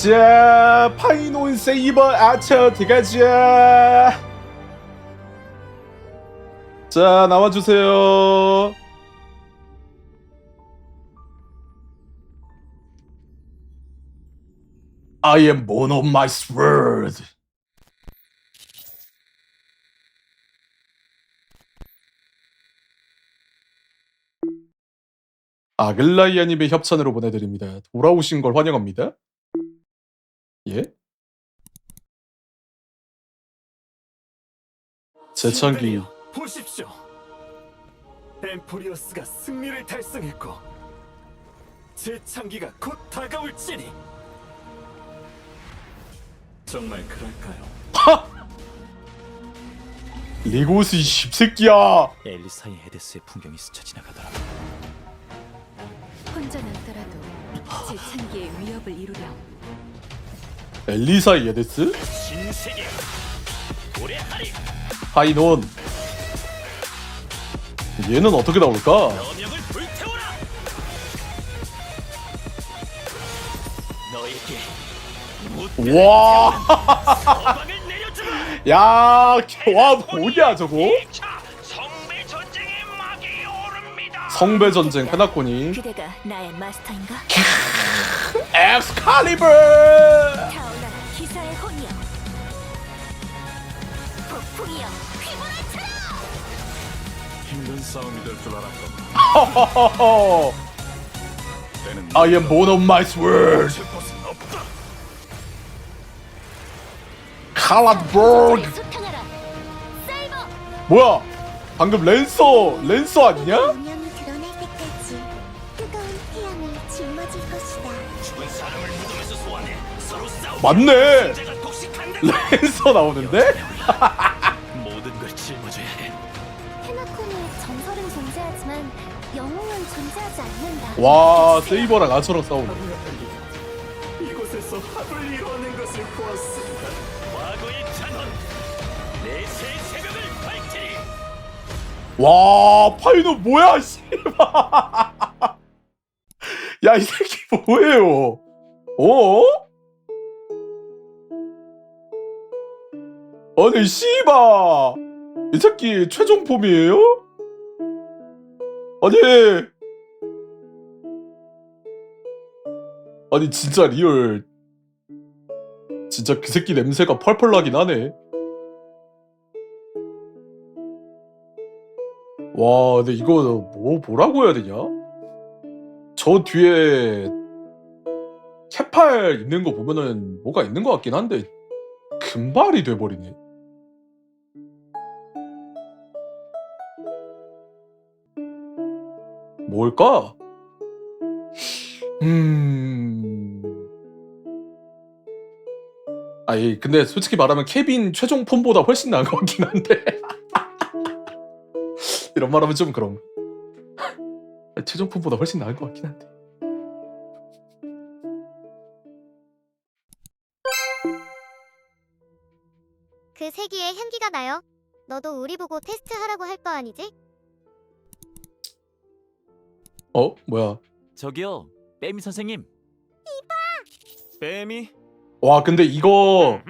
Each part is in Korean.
자, 파이논 세이버 아처 들어가자. 자, 나와주세요. I am one of my sword. 아글라이아님의 협찬으로 보내드립니다. 돌아오신 걸 환영합니다. 예? 재창기. 보십시오. 엠포리어스가 승리를 달성했고 재창기가 곧 다가올지니 정말 그럴까요? 하! 레고스 이 십새끼야. 엘리사의 헤데스의 풍경이 스쳐 지나가더라. 혼자 남더라도 재창기의 위협을 이루렴. 엘리사 예데스? 신세계 도래하리. 파이논. 얘는 어떻게 나올까? 여명을 불태워라. 너에게 와, 서방을 내려주마. 야, 와, 뭐냐 저거? 성배 전쟁의 막이 오릅니다. 성배 전쟁 페나코니. 그대가 나의 마스터인가? 엑스칼리버. 타올라라 기사의 혼이여. 폭풍이여 휘몰아쳐라. 힘든 싸움이 될 줄 알았던. I am one of my sword. 곳은 없다. 칼라버그. 소탕하라. 사이버. 뭐야? 방금 랜서 아니냐? 운명이 드러날 때까지 뜨거운 태양을 짊어질 것이다. 죽은 사람을 무덤에서 소환해 서로 싸우고. 맞네. 존재가 독식한다. 랜서 나오는데? 모든 걸 짊어져야 해. 테나콘의 전설은 존재하지만 영웅은 존재하지 않는다. 와, 세이버랑 아처랑 싸우네. 이곳에서 합을 이뤄낸 것을 보았습니다. 과거의 찬헌, 내세의 새벽을 밝히리. 와, 파이논 뭐야, 씨발. 야, 이 새끼 뭐예요? 어? 아니, 씨발. 이 새끼 최종 폼이에요? 아니 진짜 리얼. 진짜 그 새끼 냄새가 펄펄 나긴 하네. 와, 근데 이거 뭐라고 해야 되냐? 저 뒤에 캐팔 있는 거 보면은 뭐가 있는 것 같긴 한데 금발이 돼버리네. 뭘까? 아니 근데 솔직히 말하면 케빈 최종 폼보다 훨씬 나은 것 같긴 한데. 이런 말하면 좀 그럼. 최종 폼보다 훨씬 나은 것 같긴 한데. 그 세기에 향기가 나요. 너도 우리 보고 테스트하라고 할 거 아니지? 어? 뭐야? 저기요, 빼미 선생님. 뱀이 와 근데 이거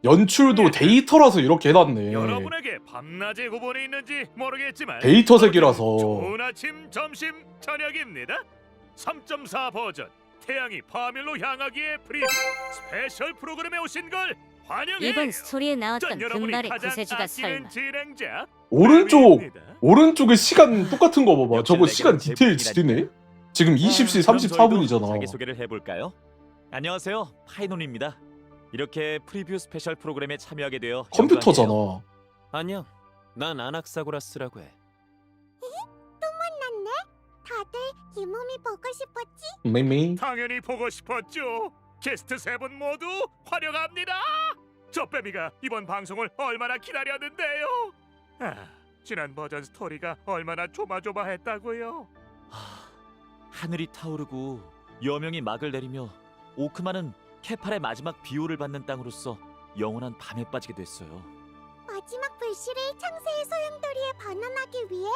연출도 데이터라서 이렇게 해놨네. 여러분에게 밤낮의 구분이 있는지 모르겠지만 데이터 색이라서. 좋은 아침, 점심, 저녁입니다. 3.4 버전 태양이 파멸로 향하기에 프리뷰 스페셜 프로그램에 오신 걸 환영해요. 이번 스토리에 나왔던 전 여러분이 금발의 가장 구세주가 아끼는 설마 진행자 오른쪽에 뱀입니다. 시간 똑같은 거 봐봐. 저거 역시 시간 내가 디테일 제일 지리네. 지금 20시 그럼 저희도 34분이잖아. 자기 소개를 해볼까요? 안녕하세요, 파이논입니다. 이렇게 프리뷰 스페셜 프로그램에 참여하게 되어 영광이에요. 컴퓨터잖아. 안녕. 난 아낙사고라스라고 해. 만났네? 다들 이 몸이 보고 싶었지? 메미. 당연히 보고 싶었죠. 게스트 세 분 모두 환영합니다. 저 빼미가 이번 방송을 얼마나 기다렸는데요. 지난 버전 스토리가 얼마나 조마조마했다고요. 하늘이 타오르고 여명이 막을 내리며 오크만은 케팔의 마지막 비호를 받는 땅으로서 영원한 밤에 빠지게 됐어요. 마지막 불씨를 창세의 소용돌이에 반환하기 위해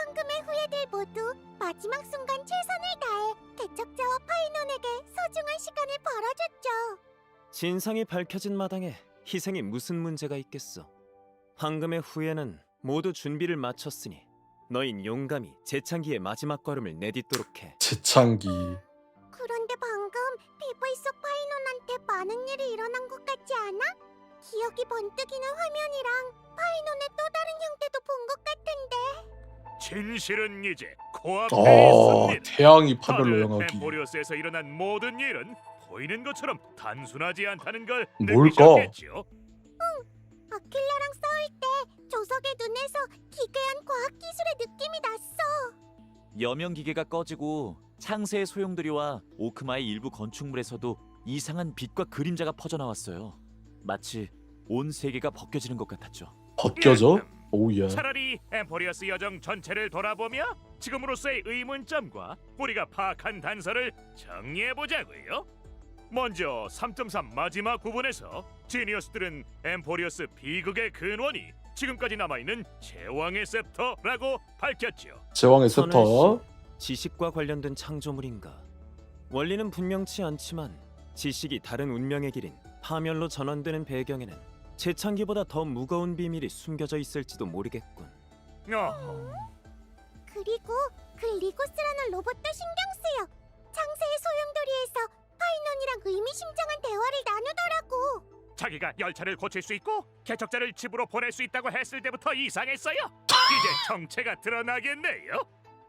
황금의 후예들 모두 마지막 순간 최선을 다해 개척자와 파이논에게 소중한 시간을 벌어줬죠. 진상이 밝혀진 마당에 희생이 무슨 문제가 있겠어. 황금의 후예는 모두 준비를 마쳤으니 너흰 용감히 재창기의 마지막 걸음을 내딛도록 해. 재창기. 그런데 방금 PV 속 파이논한테 많은 일이 일어난 것 같지 않아? 기억이 번뜩이는 화면이랑 파이논의 또 다른 형태도 본 것 같은데. 진실은 이제 코앞에 아, 있습니다. 태양이 파멸로 다들 영하기. 엠포리오스에서 일어난 모든 일은 보이는 것처럼 단순하지 않다는 걸 뭘까? 느끼셨겠죠? 아킬라랑 싸울 때 조석의 눈에서 기괴한 과학기술의 느낌이 났어. 여명 기계가 꺼지고 창세의 소용돌이와 오크마의 일부 건축물에서도 이상한 빛과 그림자가 퍼져나왔어요. 마치 온 세계가 벗겨지는 것 같았죠. 벗겨져? 오우야. 차라리 엠포리어스 여정 전체를 돌아보며 지금으로서의 의문점과 우리가 파악한 단서를 정리해보자고요. 먼저 3.3 마지막 부분에서 지니어스들은 엠포리어스 비극의 근원이 지금까지 남아있는 제왕의 셉터라고 밝혔죠. 제왕의 선은 셉터. 씨, 지식과 관련된 창조물인가? 원리는 분명치 않지만 지식이 다른 운명의 길인 파멸로 전환되는 배경에는 재창기보다 더 무거운 비밀이 숨겨져 있을지도 모르겠군. 그리고 그 리고스라는 로봇도 신경 쓰여. 창세의 소용돌이에서 파이논이랑 의미심장한 대화를 나누더라고. 자기가 열차를 고칠 수 있고 개척자를 집으로 보낼 수 있다고 했을 때부터 이상했어요. 이제 정체가 드러나겠네요.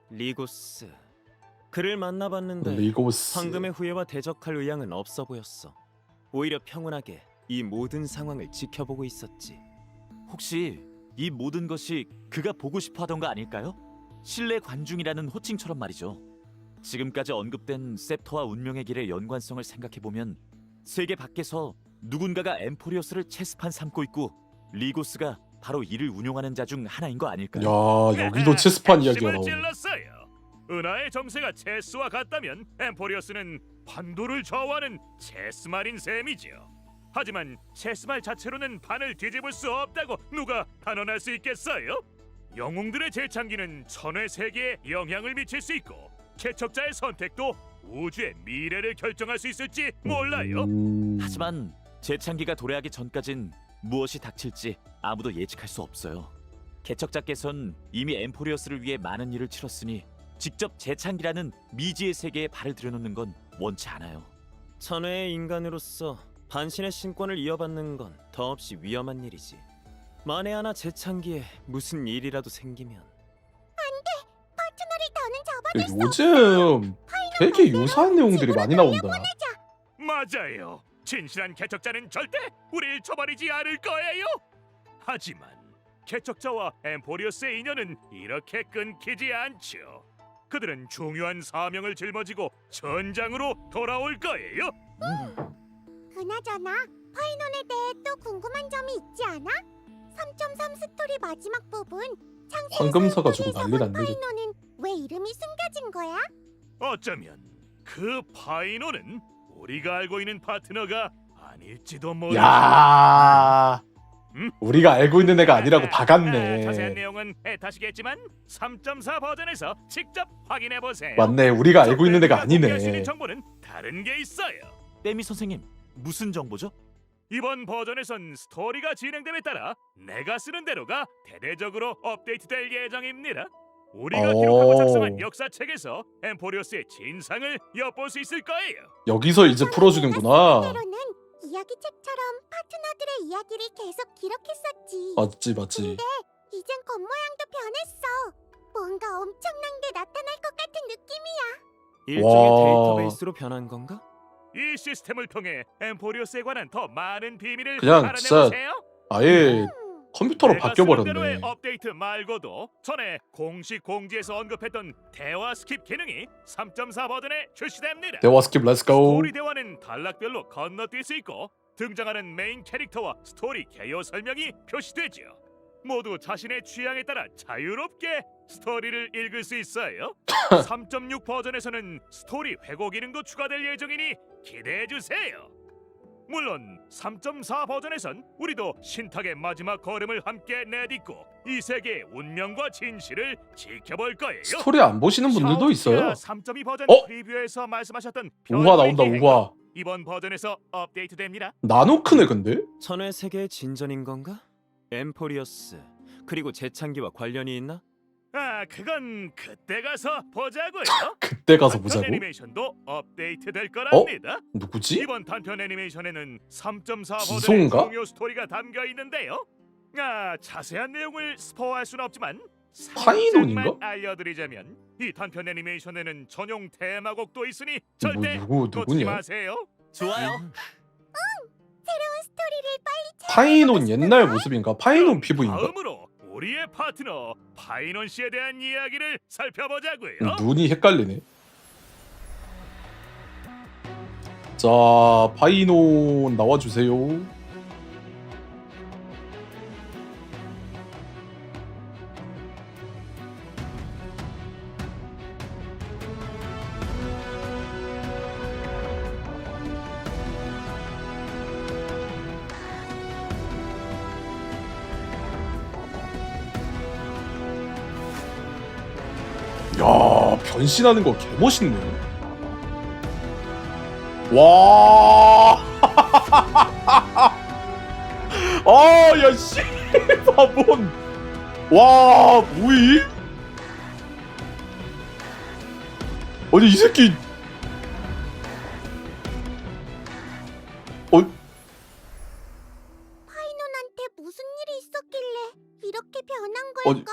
리고스. 그를 만나봤는데 리고스. 황금의 후예와 대적할 의향은 없어 보였어. 오히려 평온하게 이 모든 상황을 지켜보고 있었지. 혹시 이 모든 것이 그가 보고 싶어하던 거 아닐까요? 신뢰 관중이라는 호칭처럼 말이죠. 지금까지 언급된 셉터와 운명의 길의 연관성을 생각해보면 세계 밖에서 누군가가 엠포리오스를 체스판 삼고 있고 리고스가 바로 이를 운용하는 자 중 하나인 거 아닐까요? 야, 여기도 체스판 이야기가 핵심을 나오네. 찔렀어요. 은하의 정세가 체스와 같다면 엠포리어스는 판도를 좌우하는 체스말인 셈이죠. 하지만 체스말 자체로는 판을 뒤집을 수 없다고 누가 단언할 수 있겠어요? 영웅들의 재창기는 천의 세계에 영향을 미칠 수 있고 개척자의 선택도 우주의 미래를 결정할 수 있을지 몰라요. 하지만 재창기가 도래하기 전까진 무엇이 닥칠지 아무도 예측할 수 없어요. 개척자께선 이미 엠포리어스를 위해 많은 일을 치렀으니 직접 재창기라는 미지의 세계에 발을 들여놓는 건 원치 않아요. 천회의 인간으로서 반신의 신권을 이어받는 건 더없이 위험한 일이지. 만에 하나 재창기에 무슨 일이라도 생기면 파트너를 더는 잡아냈어. 요즘 되게 유사한 내용들이 많이 나온다. 맞아요. 진실한 개척자는 절대 우릴 처벌이지 않을 거예요. 하지만 개척자와 엠포리어스의 인연은 이렇게 끊기지 않죠. 그들은 중요한 사명을 짊어지고 전장으로 돌아올 거예요. 그나저나 파이논에 대해 또 궁금한 점이 있지 않아? 3.3 스토리 마지막 부분 창세의 황금 사가지고 소용돌이에서 난리 본 났네. 파이논은 왜 이름이 숨겨진 거야? 어쩌면 그 파이논은 우리가 알고 있는 파트너가 아닐지도 모르죠. 야, 우리가 알고 있는 애가 아니라고 자세한 박았네. 내용은 애타시겠지만 3.4 버전에서 직접 확인해 보세요. 맞네, 우리가 알고 있는 애가 공개할 수 있는 아니네. 정보는 다른 게 있어요. 빼미 선생님, 무슨 정보죠? 이번 버전에선 스토리가 진행됨에 따라 내가 쓰는 대로가 대대적으로 업데이트될 예정입니다. 우리가 기록하고 작성한 역사책에서 엠포리오스의 진상을 엿볼 수 있을 거예요. 여기서 이제 풀어주는구나. 때로는 이야기책처럼 파트너들의 이야기를 계속 기록했었지. 맞지, 맞지. 이젠 겉모양도 변했어. 뭔가 엄청난 게 나타날 것 같은 느낌이야. 일종의 와. 데이터베이스로 변한 건가? 이 시스템을 통해 엠포리오스에 관한 더 많은 비밀을 그냥 알아내보세요. 아예 컴퓨터로 내가 쓰는 바뀌어버렸네. 대로의 업데이트 말고도 전에 공식 공지에서 언급했던 대화 스킵 기능이 3.4 버전에 출시됩니다. 대화 스킵 렛츠고. 스토리 대화는 단락별로 건너뛸 수 있고 등장하는 메인 캐릭터와 스토리 개요 설명이 표시되죠. 모두 자신의 취향에 따라 자유롭게 스토리를 읽을 수 있어요. 3.6 버전에서는 스토리 회고 기능도 추가될 예정이니 기대해 주세요. 물론 3.4 버전에선 우리도 신탁의 마지막 걸음을 함께 내딛고 이 세계의 운명과 진실을 지켜볼 거예요. 스토리 안 보시는 분들도 있어요. 3.2 버전 어? 프리뷰에서 말씀하셨던 우화 나온다, 별의 우화. 이번 버전에서 업데이트됩니다. 나노크네 근데? 천의 세계의 진전인 건가? 엠포리어스 그리고 재창기와 관련이 있나? 아, 그건 그때 가서 보자고요. 그때 가서 단편 보자고? 애니메이션도 업데이트될 거랍니다. 누구지? 이번 단편 애니메이션에는 3.4 지소인가? 버전의 중요 스토리가 담겨 있는데요. 자세한 내용을 스포할 수는 없지만 파이논인가? 살짝만 알려드리자면 이 단편 애니메이션에는 전용 테마곡도 있으니 절대 놓치지 누구냐? 마세요. 좋아요. 스토리를 빨리 파이논 옛날 모습인가? 파이논 피부인가? 다음으로 우리의 파트너 파이논 씨에 대한 이야기를 살펴보자고요. 눈이 헷갈리네. 자, 파이논 나와주세요. 야, 변신하는 거 개멋있네. 와. 아, 야, 씨. 바본. 와, 뭐이? 아니, 이 새끼. 파이논한테 무슨 일이 있었길래 이렇게 변한 아니, 걸까?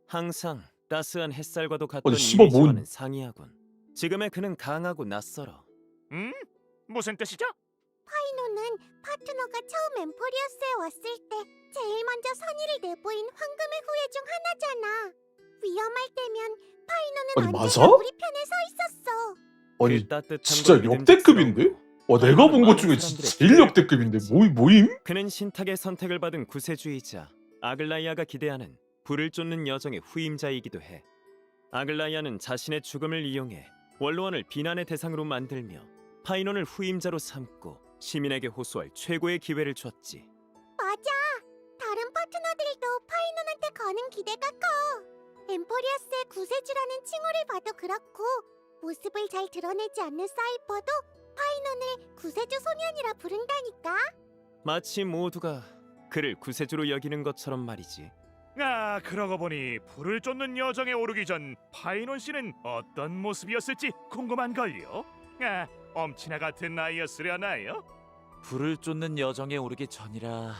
항상 따스한 햇살과도 같던 씨발, 이미지와는 뭔- 상이하군. 지금의 그는 강하고 낯설어. 무슨 뜻이죠? 파이논은 파트너가 처음 엠포리어스에 왔을 때 제일 먼저 선의를 내보인 황금의 후예 중 하나잖아. 위험할 때면 파이논은 아니, 언제나 맞아? 우리 편에 서 있었어. 아니, 그 따뜻한 진짜 걸 역대급인데? 믿음직스러워. 와, 내가 본 것 중에 진짜 제일 역대급인데. 뭐임? 그는 신탁의 선택을 받은 구세주이자 아글라이아가 기대하는 불을 쫓는 여정의 후임자이기도 해. 아글라이아는 자신의 죽음을 이용해 원로원을 비난의 대상으로 만들며 파이논을 후임자로 삼고 시민에게 호소할 최고의 기회를 줬지. 맞아. 다른 파트너들도 파이논한테 거는 기대가 커. 엠포리어스의 구세주라는 칭호를 봐도 그렇고 모습을 잘 드러내지 않는 사이퍼도 파이논을 구세주 소년이라 부른다니까. 마치 모두가 그를 구세주로 여기는 것처럼 말이지. 그러고 보니 불을 쫓는 여정에 오르기 전 파이논 씨는 어떤 모습이었을지 궁금한걸요. 엄친아 같은 나이였으려나요? 불을 쫓는 여정에 오르기 전이라.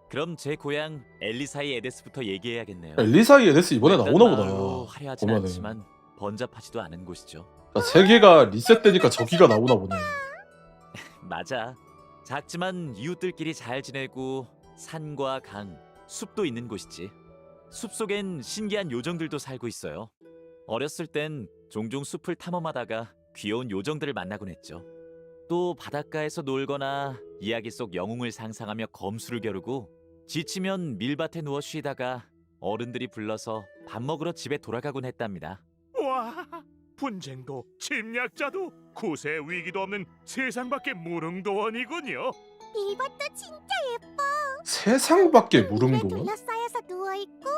그럼 제 고향 엘리사이 에데스부터 얘기해야겠네요. 엘리사이 에데스 이번에 나오나 일단말로 보다. 화려하진 보면은. 않지만 번잡하지도 않은 곳이죠. 자, 세계가 리셋되니까 저기가 나오나 보네. 맞아. 작지만 이웃들끼리 잘 지내고 산과 강, 숲도 있는 곳이지. 숲 속엔 신기한 요정들도 살고 있어요. 어렸을 땐 종종 숲을 탐험하다가 귀여운 요정들을 만나곤 했죠. 또 바닷가에서 놀거나 이야기 속 영웅을 상상하며 검수를 겨루고 지치면 밀밭에 누워 쉬다가 어른들이 불러서 밥 먹으러 집에 돌아가곤 했답니다. 와, 분쟁도 침략자도 구세 위기도 없는 세상 밖의 무릉도원이군요. 밀밭도 진짜 예뻐. 세상 밖에 물에 무릉도원? 둘러싸여서 누워있고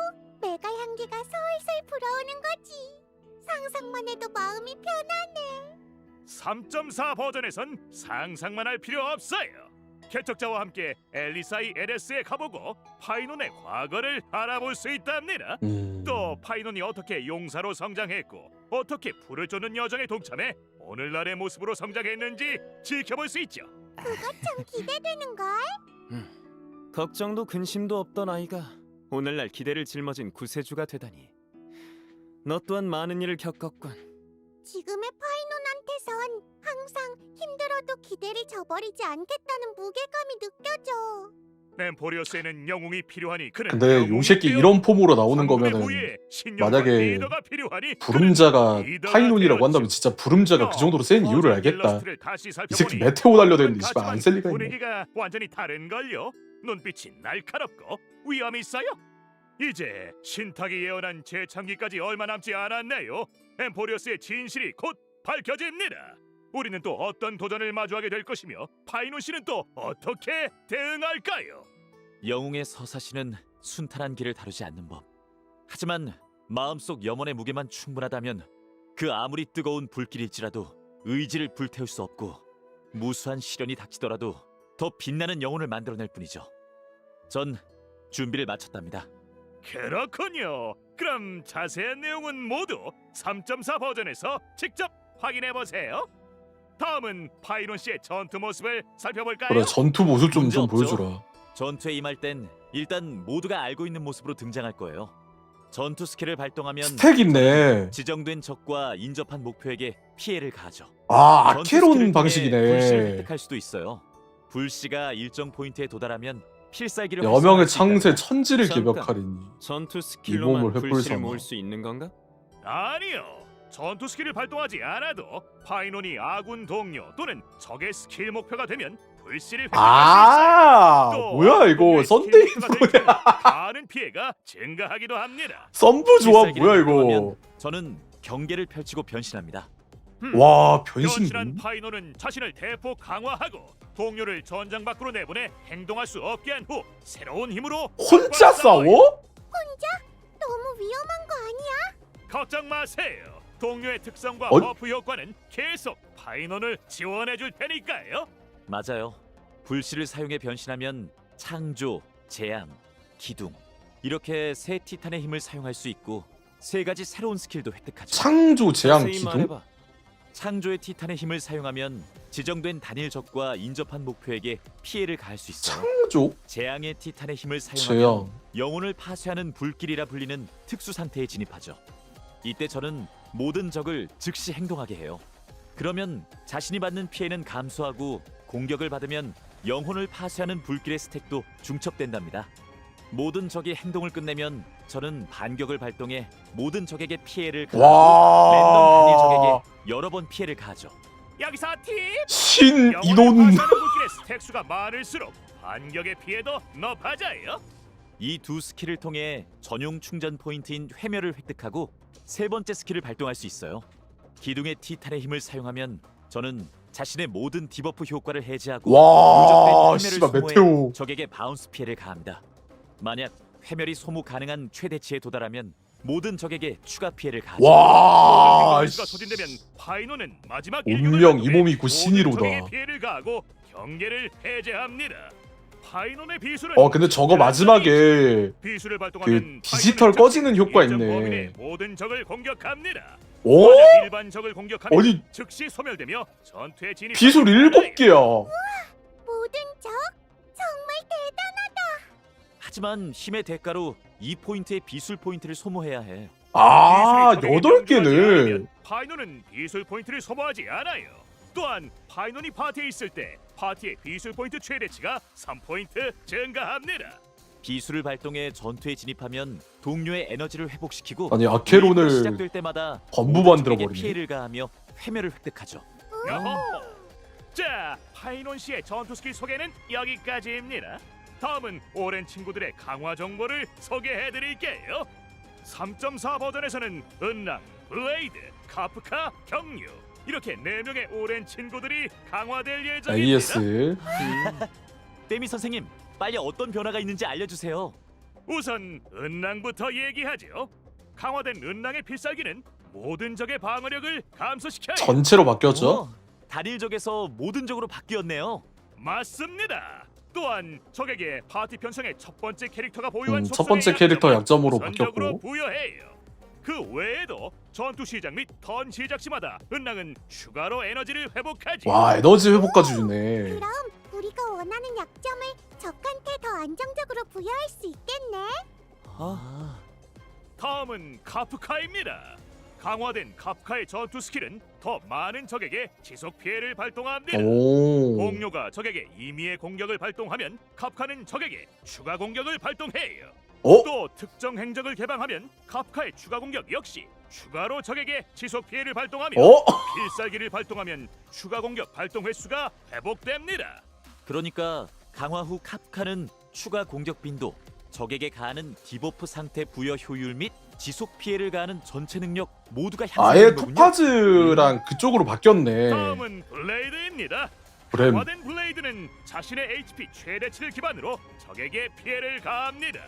메가 향기가 솔솔 불어오는 거지. 상상만 해도 마음이 편하네. 3.4 버전에선 상상만 할 필요 없어요. 개척자와 함께 엘리사이 에데스에 가보고 파이논의 과거를 알아볼 수 있답니다. 또 파이논이 어떻게 용사로 성장했고 어떻게 불을 쫓는 여정에 동참해 오늘날의 모습으로 성장했는지 지켜볼 수 있죠. 참 기대되는걸? 걱정도 근심도 없던 아이가 오늘날 기대를 짊어진 구세주가 되다니. 너 또한 많은 일을 겪었군. 지금의 파이논한테선 항상 힘들어도 기대를 저버리지 않겠다는 무게감이 느껴져. 엠포리어스에는 영웅이 필요하니 그는 근데 요 새끼 이런 폼으로 나오는 황금의 거면은 후예, 신령과 만약에 리더가 필요하니 부름자가 그는 리더가 파이논이라고 되었죠. 한다면 진짜 부름자가 그 정도로 센 이유를 알겠다. 일러스트를 다시 이 살펴보니 새끼 메테오 날려대는데 씨발 안 쓸 리가 있네. 분위기가 완전히 다른걸요. 눈빛이 날카롭고 위험이 있어요. 이제 신탁이 예언한 재창기까지 얼마 남지 않았네요. 엠포리어스의 진실이 곧 밝혀집니다. 우리는 또 어떤 도전을 마주하게 될 것이며 파이논 씨는 또 어떻게 대응할까요? 영웅의 서사시는 순탄한 길을 다루지 않는 법. 하지만 마음속 염원의 무게만 충분하다면 그 아무리 뜨거운 불길일지라도 의지를 불태울 수 없고 무수한 시련이 닥치더라도 더 빛나는 영혼을 만들어낼 뿐이죠. 전 준비를 마쳤답니다. 그렇군요. 그럼 자세한 내용은 모두 3.4 버전에서 직접 확인해 보세요. 다음은 파이론 씨의 전투 모습을 살펴볼까요? 그래 전투 모습 좀 문제 없죠. 보여주라. 전투에 임할 땐 일단 모두가 알고 있는 모습으로 등장할 거예요. 전투 스킬을 발동하면 스택 있네. 지정된 적과 인접한 목표에게 피해를 가하죠. 아 전투 스킬을 아케론 통해 불씨를 방식이네. 획득할 수도 있어요. 불씨가 일정 포인트에 도달하면 필살기를 여명의 활성화할 수 있다는 창세 거. 천지를 잠깐. 개벽하리니. 전투 이 스킬로만 몸을 불씨를 횃불 모을 삼아. 수 있는 건가? 아니요. 전투 스킬을 발동하지 않아도 파이논이 아군 동료 또는 적의 스킬 목표가 되면 불씨를 획득할 아 수 있어요. 또 뭐야 이거 동료의 썬데이 스킬 목표가 될 경우 많은 피해가 증가하기도 합니다. 썬부 조합 필살기를 뭐야 이거. 발동하면 저는 경계를 펼치고 변신합니다. 와 변신. 변신한 파이논은 자신을 대폭 강화하고 동료를 전장 밖으로 내보내 행동할 수 없게 한 후 새로운 힘으로 혼자 싸워? 너무 위험한 거 아니야? 걱정 마세요. 동료의 특성과 어? 버프 효과는 계속 파이논을 지원해 줄 테니까요. 맞아요. 불씨를 사용해 변신하면 창조, 재앙, 기둥 이렇게 세 티탄의 힘을 사용할 수 있고 세 가지 새로운 스킬도 획득하죠. 창조 재앙 자세히 기둥? 말해봐. 창조의 티탄의 힘을 사용하면 지정된 단일 적과 인접한 목표에게 피해를 가할 수 있어요. 창조? 재앙의 티탄의 힘을 사용하면 재앙. 영혼을 파쇄하는 불길이라 불리는 특수 상태에 진입하죠. 이때 저는 모든 적을 즉시 행동하게 해요. 그러면 자신이 받는 피해는 감소하고 공격을 받으면 영혼을 파쇄하는 불길의 스택도 중첩된답니다. 모든 적이 행동을 끝내면 저는 반격을 발동해 모든 적에게 피해를 가하고 랜덤 단일 적에게 와. 여러 번 피해를 가하죠. 여기서 팁! 신 영혼을 인원. 파괴하는 불길의 스택 수가 많을수록 반격의 피해도 높아져요. 이 두 스킬을 통해 전용 충전 포인트인 회멸을 획득하고 세 번째 스킬을 발동할 수 있어요. 기둥의 티탄의 힘을 사용하면 저는 자신의 모든 디버프 효과를 해제하고 와 누적된 씨발 회멸을 메테오. 소모해 적에게 바운스 피해를 가합니다. 만약 회멸이 소모 가능한 최대치에 도달하면 모든 적에게 추가 피해를 가하죠. 와 가 소진되면 파이논은 마지막 일격을 운명 이 발동해 몸이 모든 구신이로다. 적에게 피해를 가하고 경계를 해제합니다. 파이논의 비술은 근데 저거 마지막에 비술을 발동하면 그 디지털 파이논은 꺼지는 효과 일정 있네. 범위 내 모든 적을 공격합니다. 오? 만약 일반 적을 공격하면 아니 즉시 소멸되며 전투에 진입. 비술 7개야. 모든 적? 정말 대단하다. 하지만 힘의 대가로 2포인트의 비술 포인트를 소모해야 해. 아 비술이 적에게 8개는. 명중하지 않으면 파이논은 비술 포인트를 소모하지 않아요. 또한 파이논이 파티에 있을 때 파티의 비술 포인트 최대치가 3포인트 증가합니다. 비술을 발동해 전투에 진입하면 동료의 에너지를 회복시키고 아니 유닛이 아케론을 시작될 때마다 건부 모든 만들어 적에게 버리네. 피해를 가하며 회멸을 획득하죠. 야호! 자, 파이논 씨의 전투 스킬 소개는 여기까지입니다. 다음은 오랜 친구들의 강화 정보를 소개해드릴게요. 3.4 버전에서는 은랑, 블레이드, 카프카, 경류 이렇게 4명의 오랜 친구들이 강화될 예정입니다. AS. 데미 선생님, 빨리 어떤 변화가 있는지 알려주세요. 우선 은랑부터 얘기하죠. 강화된 은랑의 필살기는 모든 적의 방어력을 감소시켜요. 전체로 바뀌었죠? 오, 단일적에서 모든 적으로 바뀌었네요. 맞습니다. 또한 적에게 파티 편성의 첫 번째 캐릭터가 보유한 첫 번째 속성의 캐릭터 약점을 약점으로 우선적으로 바뀌었고. 부여해요. 그 외에도 전투 시작 및 턴 시작 시마다 은랑은 추가로 에너지를 회복하지. 와 에너지 회복까지 주네. 그럼 우리가 원하는 약점을 적한테 더 안정적으로 부여할 수 있겠네. 아, 다음은 카프카입니다. 강화된 카프카의 전투 스킬은 더 많은 적에게 지속 피해를 발동합니다. 오. 공료가 적에게 임의의 공격을 발동하면 카프카는 적에게 추가 공격을 발동해요. 어? 또 특정 행적을 개방하면 카프카의 추가 공격 역시 추가로 적에게 지속 피해를 발동하며 어? 필살기를 발동하면 추가 공격 발동 횟수가 회복됩니다. 그러니까 강화 후 카프카는 추가 공격 빈도, 적에게 가하는 디버프 상태 부여 효율 및 지속 피해를 가하는 전체 능력 모두가 아예 향상되는 거군요. 토파즈랑 그쪽으로 바뀌었네. 다음은 블레이드입니다. 브렘. 강화된 블레이드는 자신의 HP 최대치를 기반으로 적에게 피해를 가합니다.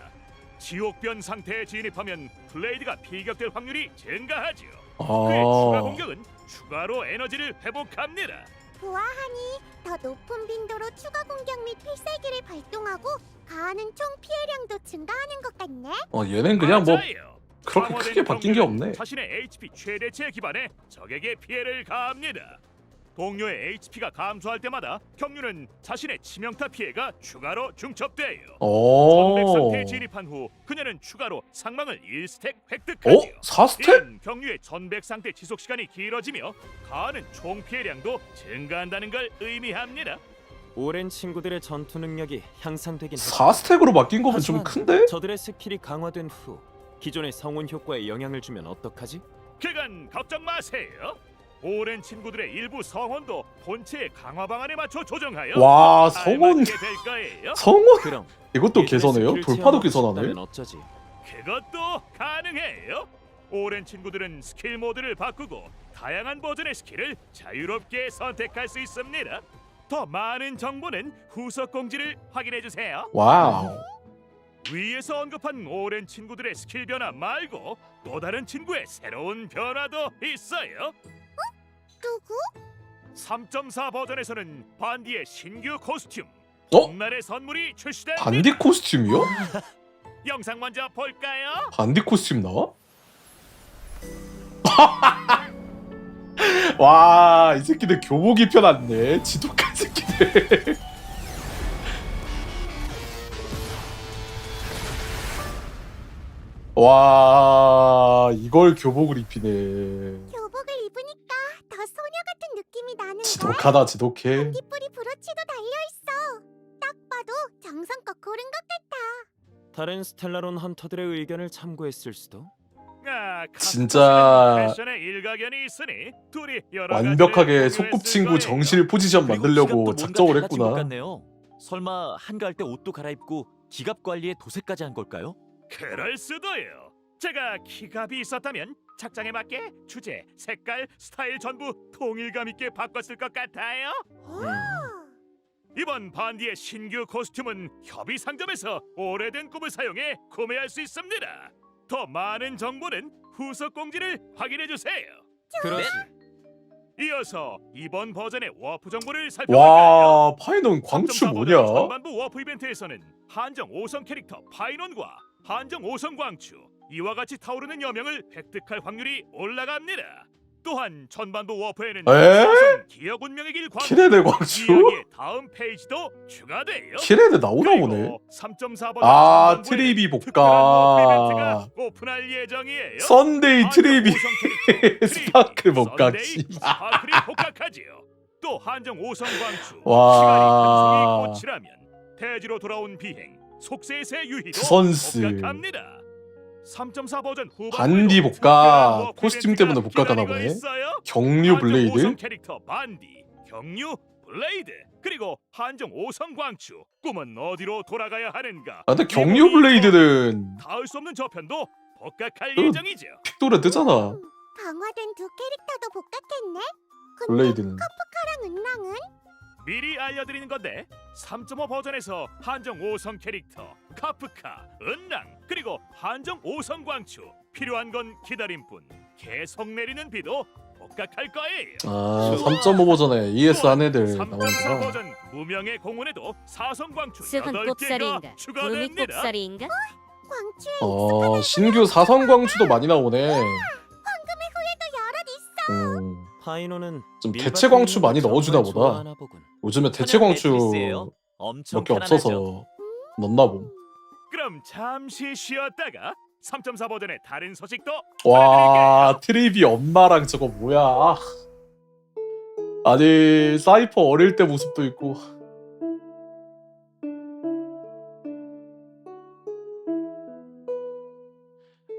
지옥변 상태에 진입하면 블레이드가 피격될 확률이 증가하지요. 아. 그의 추가 공격은 추가로 에너지를 회복합니다. 보아하니 더 높은 빈도로 추가 공격 및 필살기를 발동하고 가하는 총 피해량도 증가하는 것 같네. 얘는 그냥 뭐 맞아요. 그렇게 강화된 크게 바뀐 게 경류는 없네. 자신의 HP 최대치에 기반해 적에게 피해를 가합니다. 동료의 HP가 감소할 때마다 경류는 자신의 치명타 피해가 추가로 중첩돼요. 전백 상태에 진입한 후 그녀는 추가로 상망을 1스택 획득하지요. 4스택? 이는 경류의 전백 상태 지속 시간이 길어지며 가하는 총 피해량도 증가한다는 걸 의미합니다. 오랜 친구들의 전투 능력이 향상되긴 4스택으로 바뀐 거면 좀 하지만 큰데? 저들의 스킬이 강화된 후 기존의 성운 효과에 영향을 주면 어떡하지? 그건 걱정 마세요. 오랜 친구들의 일부 성원도 본체의 강화 방안에 맞춰 조정하여 와, 잘 성원 맞게 될 거예요. 성원? 그럼 이것도 예전의 개선해요? 스킬을 돌파도 체험하고 개선하네? 싶다면 어쩌지? 그것도 가능해요. 오랜 친구들은 스킬 모드를 바꾸고 다양한 버전의 스킬을 자유롭게 선택할 수 있습니다. 더 많은 정보는 후속 공지를 확인해 주세요. 와우. 위에서 언급한 오랜 친구들의 스킬 변화 말고 또 다른 친구의 새로운 변화도 있어요. 누구? 3.4 버전에서는 반디의 신규 코스튬 어? 봄날의 선물이 출시됩니다. 반디 코스튬이요? 영상 먼저 볼까요? 반디 코스튬 나와? 와, 이 새끼들 교복 입혀놨네. 지독한 새끼들. 와, 이걸 교복을 입히네. 교복을 입으니까 더 소녀 같은 느낌이 나는 걸. 지독하다, 지독해. 띠뿌리 브로치도 달려있어. 딱 봐도 정성껏 고른 것 같아. 다른 스텔라론 헌터들의 의견을 참고했을 수도. 진짜 패션에 일가견이 있으니 둘이 여러 완벽하게 가지를 소꿉친구 공유했을 정실 포지션 그리고 만들려고 기갑도 뭔가 작정을 달라진 것 했구나. 같네요. 설마 한가할 때 옷도 갈아입고 기갑 관리에 도색까지 한 걸까요? 거예요. 그럴 수도요. 제가 기갑이 있었다면 착장에 맞게 주제, 색깔, 스타일 전부 통일감 있게 바꿨을 것 같아요. 이번 반디의 신규 코스튬은 협의 상점에서 오래된 꿈을 사용해 구매할 수 있습니다. 더 많은 정보는 후속 공지를 확인해 주세요. 그러지. 이어서 이번 버전의 워프 정보를 살펴볼까요? 와, 파이논 광추 3.4 뭐냐? 버전 전반부 워프 이벤트에서는 한정 5성 캐릭터 파이논과 한정 5성 광추 이와 같이 타오르는 여명을 획득할 확률이 올라갑니다. 또한 전반부 워프에는 에? 4성 기억 운명의 길 광추 키레네 광추? 이야기의 다음 페이지도 추가돼요. 키레네 나오나 보네. 3.4 버전 아, 전반부에는 트레이비 특별한 워프 이벤트가 복각. 오픈할 예정이에요. 썬데이 트레이비. 한정 5성 캐릭터 스파클 복각. 썬데이 스파클이 복각하지요. 또 한정 5성 광추 와. 시간이 한 송이 꽃이라면 대지로 돌아온 비행 속세세 유희도 투선스. 복각합니다. 3.4 버전 후반부에도 반디 복각. 특별한 워프 코스튬 이벤트가 때문에 복각하나 기다리고 보네. 있어요. 경류 한정 5성 블레이드. 캐릭터 반디, 경류 블레이드, 그리고 한정 5성 광추 꿈은 어디로 돌아가야 하는가? 아, 근데 경류 블레이드는 닿을 수 없는 저편도 복각할 음. 예정이죠. 픽돌에 뜨잖아. 강화된 두 캐릭터도 복각했네. 근데 블레이드는. 카프카랑 은랑은? 미리 알려드리는 건데 3.5 버전에서 한정 5성 캐릭터 카프카, 은랑, 그리고 한정 5성 광추 필요한 건 기다림뿐. 계속 내리는 비도 복각할 거예요. 아, 3.5 버전에 ES 한 애들 3.4 나오는구나. 버전 무명의 공원에도 4성 광추 쑥은 8개가 곱살이인가? 구름이 추가됩니다. 곱살이인가? 광추에 신규 사성광추도 많이 나오네. 황금의 후예도 여럿 있어. 파이노는 좀 밀밭에 대체 광추 있는 많이 걸 넣어주나 정말 보다. 좋아하나 보군. 요즘에 대체 광추 매트리스예요. 엄청 몇 개 편안하죠. 없어서 넣나 봄. 그럼 잠시 쉬었다가 3.4 버전의 다른 소식도 와, 트레이비 엄마랑 저거 뭐야? 아. 아니, 사이퍼 어릴 때 모습도 있고.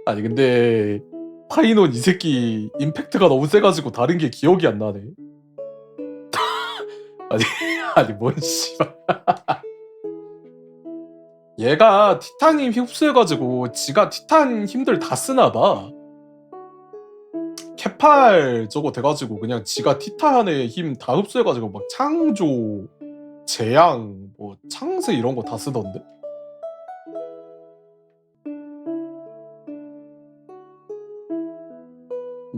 아니 근데 파이논 이 새끼 임팩트가 너무 세가지고 다른 게 기억이 안 나네. 아니 뭔 씨발. 얘가 티탄 힘 흡수해가지고 지가 티탄 힘들 다 쓰나봐. 캐팔 저거 돼가지고 그냥 지가 티탄의 힘 다 흡수해가지고 막 창조, 재앙, 뭐 창세 이런 거 다 쓰던데.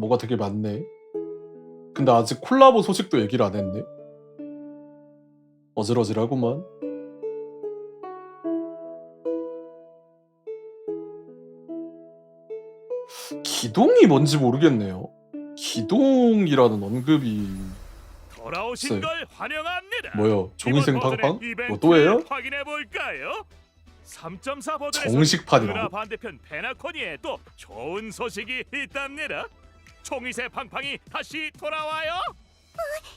뭐가 되게 많네. 근데 아직 콜라보 소식도 얘기를 안 했네. 어질어질하구만. 기동이 뭔지 모르겠네요. 기동이라는 언급이 돌아오신 있어요. 걸 환영합니다. 뭐요? 종이생 이번 팡팡? 버전의 뭐 또 해요? 이벤트를 확인해 볼까요? 3.4 버전에서 정식판이라고? 은하 반대편 페나코니에 또 좋은 소식이 있답니다. 종이새 팡팡이 다시 돌아와요.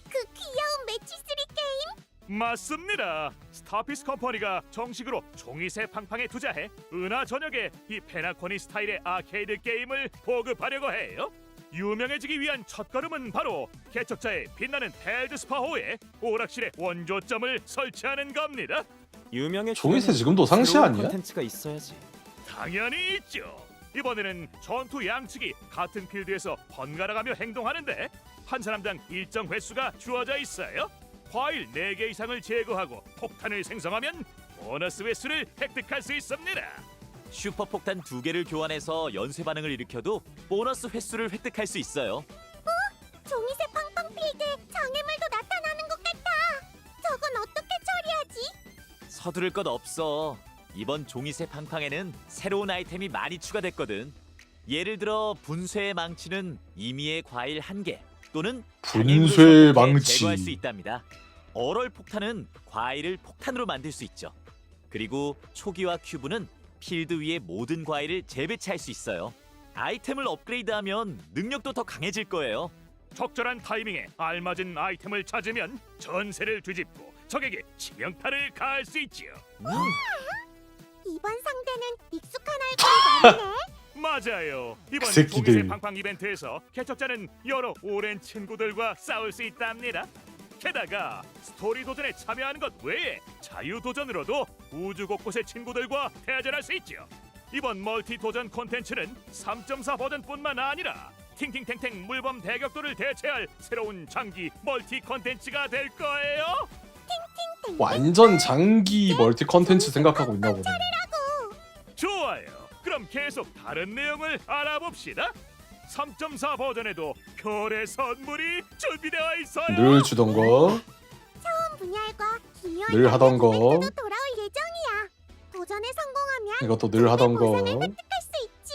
그 귀여운 매치3 게임? 맞습니다. 스타피스 컴퍼니가 정식으로 종이새 팡팡에 투자해 은하 전역에 이 페나코니 스타일의 아케이드 게임을 보급하려고 해요. 유명해지기 위한 첫걸음은 바로 개척자의 빛나는 텔드 스파호에 오락실에 원조점을 설치하는 겁니다. 유명해. 종이새 지금도 상시 아니야? 콘텐츠가 있어야지. 당연히 있죠. 이번에는 전투 양측이 같은 필드에서 번갈아가며 행동하는데 한 사람당 일정 횟수가 주어져 있어요. 과일 4개 이상을 제거하고 폭탄을 생성하면 보너스 횟수를 획득할 수 있습니다. 슈퍼폭탄 2개를 교환해서 연쇄 반응을 일으켜도 보너스 횟수를 획득할 수 있어요. 종이새 팡팡 필드에 장애물도 나타나는 것 같아. 저건 어떻게 처리하지? 서두를 것 없어. 이번 종이새 팡팡에는 새로운 아이템이 많이 추가됐거든. 예를 들어 분쇄의 망치는 임의의 과일 1개 또는 분쇄의 망치. 제거할 수 있답니다. 얼얼 폭탄은 과일을 폭탄으로 만들 수 있죠. 그리고 초기화 큐브는 필드 위의 모든 과일을 재배치할 수 있어요. 아이템을 업그레이드하면 능력도 더 강해질 거예요. 적절한 타이밍에 알맞은 아이템을 찾으면 전세를 뒤집고 적에게 치명타를 가할 수 있지요. 이번 상대는 익숙한 얼굴이 많네. 맞아요. 이번 그 새끼들. 종이새 팡팡 이벤트에서 개척자는 여러 오랜 친구들과 싸울 수 있답니다. 게다가 스토리 도전에 참여하는 것 외에 자유 도전으로도 우주 곳곳의 친구들과 대전할 수 있죠. 이번 멀티 도전 콘텐츠는 3.4 버전뿐만 아니라 팅팅탱탱 물범 대격돌을 대체할 새로운 장기 멀티 콘텐츠가 될 거예요. 완전 장기 멀티 컨텐츠 생각하고 있나 보네. 좋아요. 그럼 계속 다른 내용을 알아봅시다. 3.4 버전에도 별의 선물이 준비되어 있어요. 늘 주던 거. 분열과 기묘한 늘 하던 거. 이벤트도 돌아올 예정이야. 도전에 성공하면 이것도 늘 하던 거. 보상을 획득할 수 있지.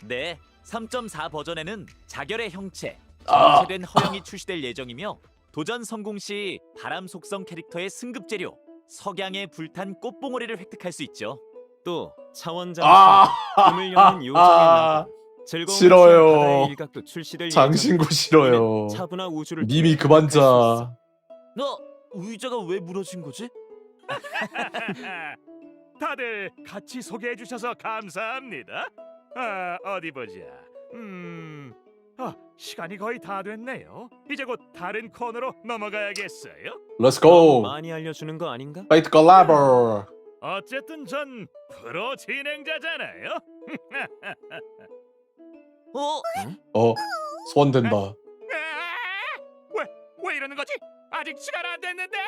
네, 3.4 버전에는 자결의 형체, 아! 정체된 허영이 출시될 예정이며 도전 성공 시 바람 속성 캐릭터의 승급 재료, 석양의 불탄 꽃봉오리를 획득할 수 있죠. 또 차원장 아! 꿈을 여는 요정의 나무, 즐거운 싫어요. 바다의 일각도 출시될 장신구 싫어요. 예정이며 차분한 우주를 미미 통해 그만 획득할 수 있어. 자. 너 의자가 왜 무너진 거지? 다들 같이 소개해 주셔서 감사합니다. 어디 보자. 시간이 거의 다 됐네요. 이제 곧 다른 코너로 넘어가야겠어요. Let's go. 많이 알려주는 거 아닌가? 파이트 콜라보. 어쨌든 전 프로 진행자잖아요. 소환된다. 왜 이러는 거지? 아직 시간 안 됐는데.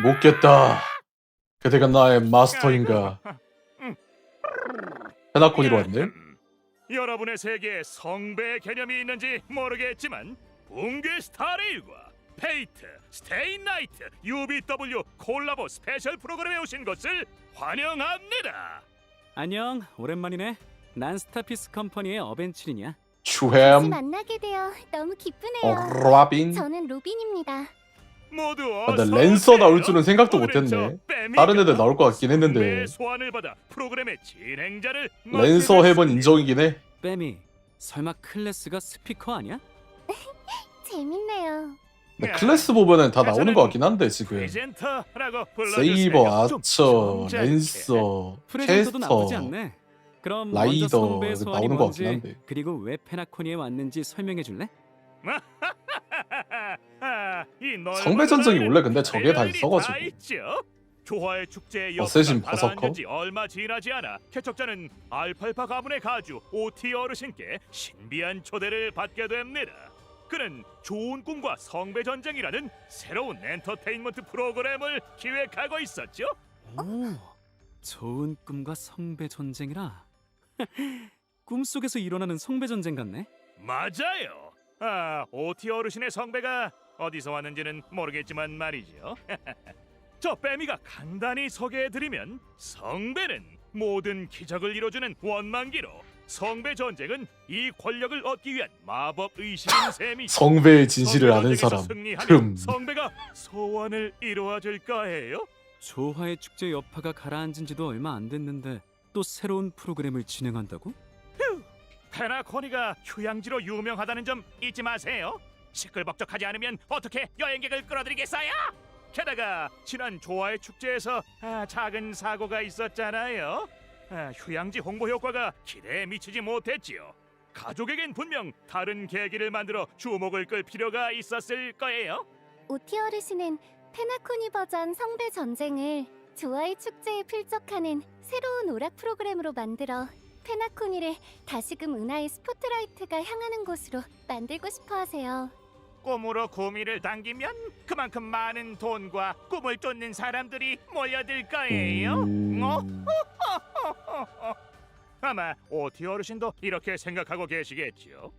못 깼다. 그대가 나의 마스터인가? 페나코니로 왔네. 여러분의 세계에 성배의 개념이 있는지 모르겠지만 붕괴 스타레일과 페이트, 스테인 나이트, UBW 콜라보 스페셜 프로그램에 오신 것을 환영합니다. 안녕, 오랜만이네. 난 스타피스 컴퍼니의 어벤칠이냐? 다시 추햄. 만나게 되어 너무 기쁘네요. 로빈. 저는 로빈입니다. 모두 근데 어서 랜서 오세요. 나올 줄은 생각도 오늘은 못했네. 저 뱀이가 다른 애들 나올 것 같긴 했는데. 성배의 소환을 받아 프로그램의 진행자를 랜서 맡게 해본 됐습니다. 인정이긴 해. 뱀이, 설마 클래스가 스피커 아니야? 재밌네요. 근데 클래스 보면은 다 나오는 것 같긴 한데 지금. 프레젠터라고 불러주세요. 세이버, 좀 아처, 점잖게. 랜서, 프레젠터도 나쁘지 캐스터, 않네. 그럼 라이더 먼저 성배의 소환이 나오는 것 뭔지, 같긴 한데. 그리고 왜 페나코니에 왔는지 설명해 줄래? 이 넓은 성배 전쟁이 나라에는 원래 근데 저게 다 별일이 있어가지고. 다 있죠. 조화의 축제에 어쌔신 여수가 버서커? 가라앉은 지 얼마 지나지 않아 개척자는 알팔파 가문의 가주 오티 어르신께 신비한 초대를 받게 됩니다. 그는 좋은 꿈과 성배 전쟁이라는 새로운 엔터테인먼트 프로그램을 기획하고 있었죠. 오, 좋은 꿈과 성배 전쟁이라. 꿈속에서 일어나는 성배 전쟁 같네. 맞아요. 오티 어르신의 성배가 어디서 왔는지는 모르겠지만 말이죠. 저 빼미가 간단히 소개해드리면 성배는 모든 기적을 이뤄주는 원망기로 성배 전쟁은 이 권력을 얻기 위한 마법 의식인 셈이 성배의 진실을 아는 사람. 흠. 성배가 소원을 이루어줄 거예요. 조화의 축제 여파가 가라앉은 지도 얼마 안 됐는데 또 새로운 프로그램을 진행한다고? 페나코니가 휴양지로 유명하다는 점 잊지 마세요. 시끌벅적하지 않으면 어떻게 여행객을 끌어들이겠어요? 게다가 지난 조화의 축제에서 작은 사고가 있었잖아요. 휴양지 홍보 효과가 기대에 미치지 못했지요. 가족에겐 분명 다른 계기를 만들어 주목을 끌 필요가 있었을 거예요. 오티 어르신은 페나코니 버전 성배 전쟁을 조화의 축제에 필적하는 새로운 오락 프로그램으로 만들어 페나코니를 다시금 은하의 스포트라이트가 향하는 곳으로 만들고 싶어 하세요. 꿈으로 구미를 당기면 그만큼 많은 돈과 꿈을 쫓는 사람들이 몰려들 거예요. 아마 오티 어르신도 이렇게 생각하고 계시겠죠.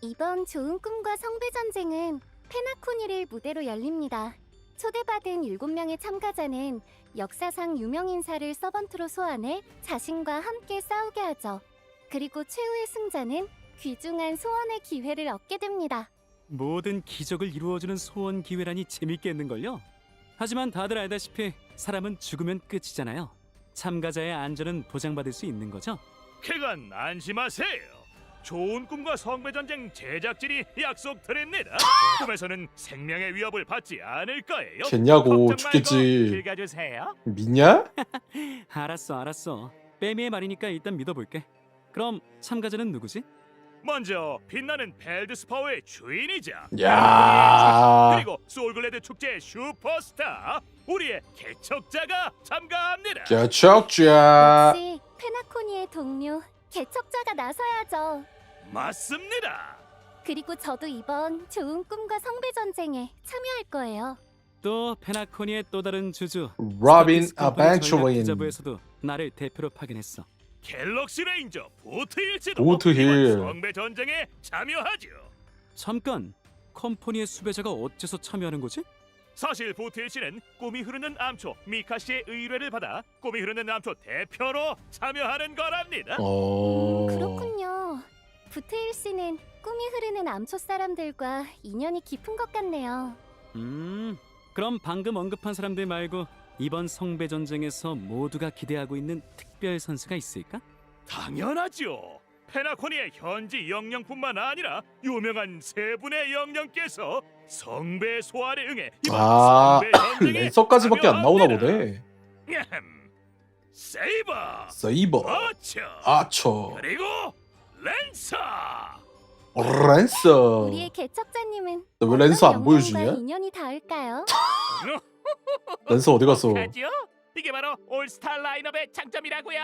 이번 좋은 꿈과 성배 전쟁은 페나코니를 무대로 열립니다. 초대받은 7명의 참가자는 역사상 유명 인사를 서번트로 소환해 자신과 함께 싸우게 하죠. 그리고 최후의 승자는 귀중한 소원의 기회를 얻게 됩니다. 모든 기적을 이루어주는 소원 기회라니 재밌겠는걸요? 하지만 다들 알다시피 사람은 죽으면 끝이잖아요. 참가자의 안전은 보장받을 수 있는 거죠? 그건 안심하세요. 좋은 꿈과 성배전쟁 제작진이 약속드립니다. 꿈에서는 생명의 위협을 받지 않을 거예요. 겠냐고, 걱정 말고 죽겠지. 즐겨주세요. 믿냐? 알았어. 빼미의 말이니까 일단 믿어볼게. 그럼 참가자는 누구지? 먼저 빛나는 벨드스파워의 주인이자 야. 그리고 소울글래드 축제의 슈퍼스타 우리의 개척자가 참가합니다. 개척자. 역시 페나코니의 동료 개척자가 나서야죠. 맞습니다. 그리고 저도 이번 좋은 꿈과 성배 전쟁에 참여할 거예요. 또 페나코니의 또 다른 주주 로빈 스타피스 컴퍼니 전략 아벤처린. 기자부에서도 나를 대표로 파견했어. 갤럭시 레인저 보트힐즈도 보트힐. 이번 성배 전쟁에 참여하죠. 잠깐, 컴퍼니의 수배자가 어째서 참여하는 거지? 사실 보트힐즈는 꿈이 흐르는 암초 미카 씨의 의뢰를 받아 꿈이 흐르는 암초 대표로 참여하는 거랍니다. 그렇군요. 부트일 씨는 꿈이 흐르는 암초 사람들과 인연이 깊은 것 같네요. 그럼 방금 언급한 사람들 말고 이번 성배 전쟁에서 모두가 기대하고 있는 특별 선수가 있을까? 당연하죠. 페나코니의 현지 영령뿐만 아니라 유명한 세 분의 영령께서 성배 소환에 응해 이번 성배 전쟁에 랜서까지밖에 안 나오나 참여합니다. 보네. 세이버, 세이버, 아처, 아처, 그리고 랜서. 랜서. 우리의 개척자님은 왜 랜서 안 어떤 보여주냐? 영광과 인연이 닿을까요? 랜서 어디 갔어? 하죠? 이게 바로 올스타 라인업의 장점이라고요.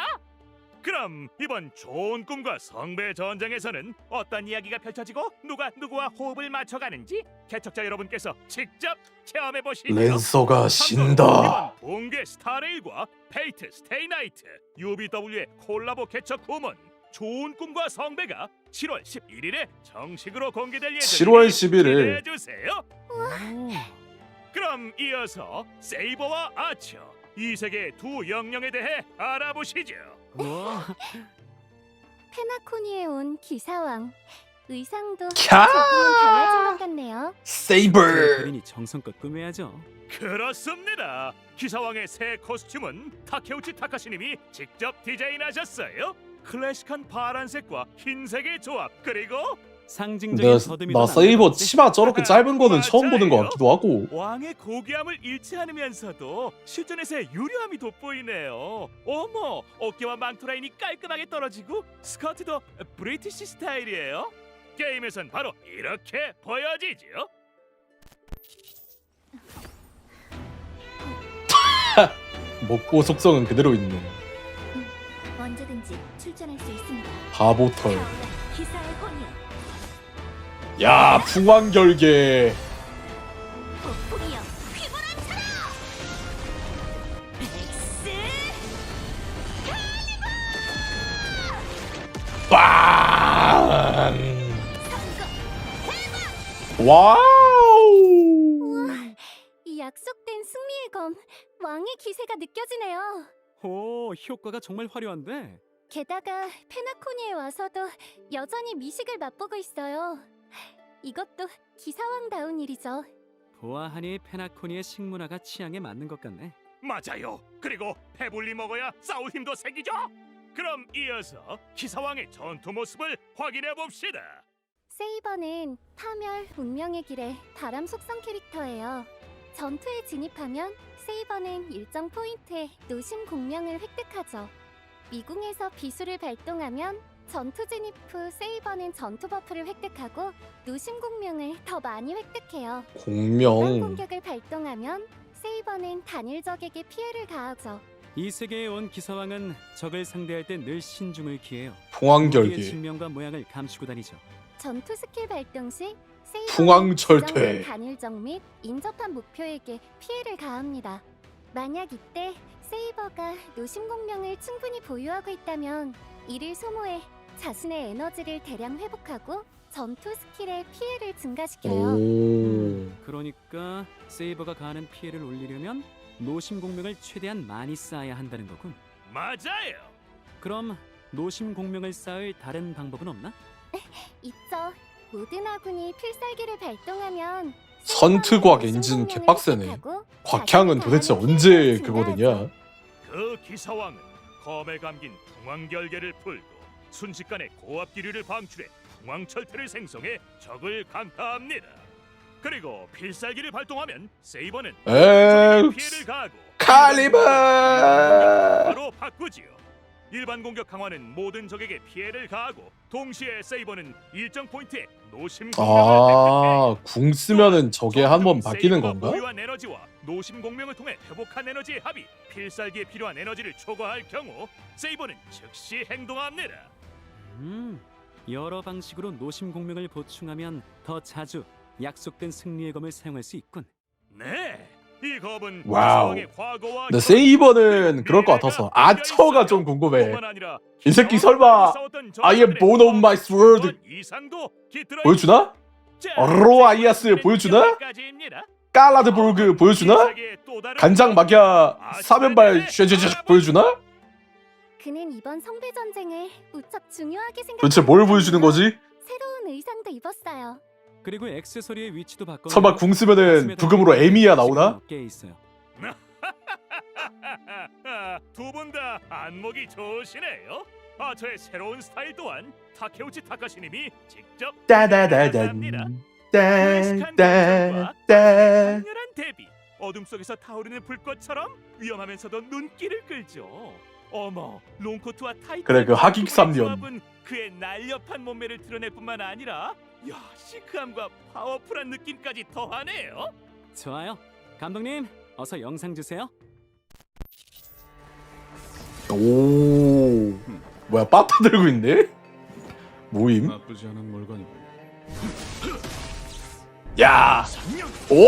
그럼 이번 좋은 꿈과 성배 전쟁에서는 어떤 이야기가 펼쳐지고 누가 누구와 호흡을 맞춰가는지 개척자 여러분께서 직접 체험해 보시죠. 랜서가 신다. 이번 붕괴 스타레일과 페이트 스테이나이트 UBW의 콜라보 개척 후문 좋은 꿈과 성배가 7월 11일에 정식으로 공개될 예정이니 7월 11일. 기대해 주세요. 그럼 이어서 세이버와 아처 이 세계의 두 영령에 대해 알아보시죠. 우와, 페나코니에 온 기사왕. 의상도 캬! 조금은 달라진 것 같네요. 세이버. 그린이 정성껏 꾸며야죠. 그렇습니다. 기사왕의 새 코스튬은 타케우치 타카시님이 직접 디자인하셨어요. 클래식한 파란색과 흰색의 조합 그리고 상징적인 더듬이 나 세이버 치마 저렇게 짧은 거는 처음 보는 것 같기도 하고. 왕의 고귀함을 잃지 않으면서도 실전에서의 유려함이 돋보이네요. 어머, 어깨와 망토 라인이 깔끔하게 떨어지고 스커트도 브리티시 스타일이에요. 게임에선 바로 이렇게 보여지죠. 먹고 속성은 그대로 있네. 언제든지 출전할 수 있습니다. 바보털. 기사의 혼이여. 야, 풍왕결계. 폭풍이여 휘몰아쳐라. 엑스 빵! 와우. 이 약속된 승리의 검, 왕의 기세가 느껴지네요. 오, 효과가 정말 화려한데. 게다가 페나코니에 와서도 여전히 미식을 맛보고 있어요. 이것도 기사왕다운 일이죠. 보아하니 페나코니의 식문화가 취향에 맞는 것 같네. 맞아요. 그리고 배불리 먹어야 싸울 힘도 생기죠. 그럼 이어서 기사왕의 전투 모습을 확인해 봅시다. 세이버는 파멸, 운명의 길의 바람 속성 캐릭터예요. 전투에 진입하면 세이버는 일정 포인트에 노심 공명을 획득하죠. 미궁에서 비수를 발동하면 전투 진입 후 세이버는 전투 버프를 획득하고 노심 공명을 더 많이 획득해요. 이번 공명. 공격을 발동하면 세이버는 단일 적에게 피해를 가하죠. 이 세계에 온 기사왕은 적을 상대할 때 늘 신중을 기해요. 무기의 풍왕결계. 진명과 모양을 감추고 다니죠. 전투 스킬 발동 시 세이버는 풍왕철퇴. 지정된 단일적 및 인접한 목표에게 피해를 가합니다. 만약 이때 세이버가 노심 공명을 충분히 보유하고 있다면 이를 소모해 자신의 에너지를 대량 회복하고 전투 스킬의 피해를 증가시켜요. 오. 그러니까 세이버가 가하는 피해를 올리려면 노심 공명을 최대한 많이 쌓아야 한다는 거군. 맞아요. 그럼 노심 공명을 쌓을 다른 방법은 없나? 있죠. 모든 아군이 필살기를 발동하면 선트곽 엔진 개빡세네. 곽향은 도대체 언제 그거 되냐? 그 기사왕은 검에 감긴 풍왕결계를 풀고 순식간에 고압 기류를 방출해 풍왕철퇴를 생성해 적을 강타합니다. 그리고 필살기를 발동하면 세이버는 적에게 피해를 가하고 칼리버! 바로 바꾸지요. 일반 공격 강화는 모든 적에게 피해를 가하고 동시에 세이버는 일정 포인트에 노심 공명을 획득해 궁 쓰면은 저게 한 번 바뀌는 세이버가 건가? 보유한 에너지와 노심 공명을 통해 회복한 에너지의 합이 필살기에 필요한 에너지를 초과할 경우 세이버는 즉시 행동합니다. 여러 방식으로 노심 공명을 보충하면 더 자주 약속된 승리의 검을 사용할 수 있군. 네, 이 검은 와우. 기사왕의 과거와 근데 세이버는 그럴 것 같아서 아처가 좀 궁금해. 이 새끼 설마 I am bone of my sword 보여주나? 로아이아스 보여주나? 깔라드부르그 보여주나? 간장 마기아 사면발 쉐쉐쉐 보여주나? 그는 이번 성배 전쟁을 무척 중요하게 생각. 도대체 뭘 보여주는 거지? 새로운 의상도 입었어요. 그리고 액세서리의 위치도 바꿔. 설마 궁 쓰면은 부금으로 에미야 나오나? 꽤 있어요. 두 분 다 안목이 좋으시네요. 저의 새로운 스타일 또한 타케우치 타카시님이 직접 합니다. 클래식한 감정과 강렬한 대비, 어둠 속에서 타오르는 불꽃처럼 위험하면서도 눈길을 끌죠. 어머, 롱코트와 타이트 그래, 그 하객 3년. 그의 날렵한 몸매를 드러낼 뿐만 아니라 시크함과 파워풀한 느낌까지 더하네요. 좋아요. 감독님, 어서 영상 주세요. 오, 뭐야 빠따 들고 있네? 모임? 나쁘지 않은 물건이고. 야, 오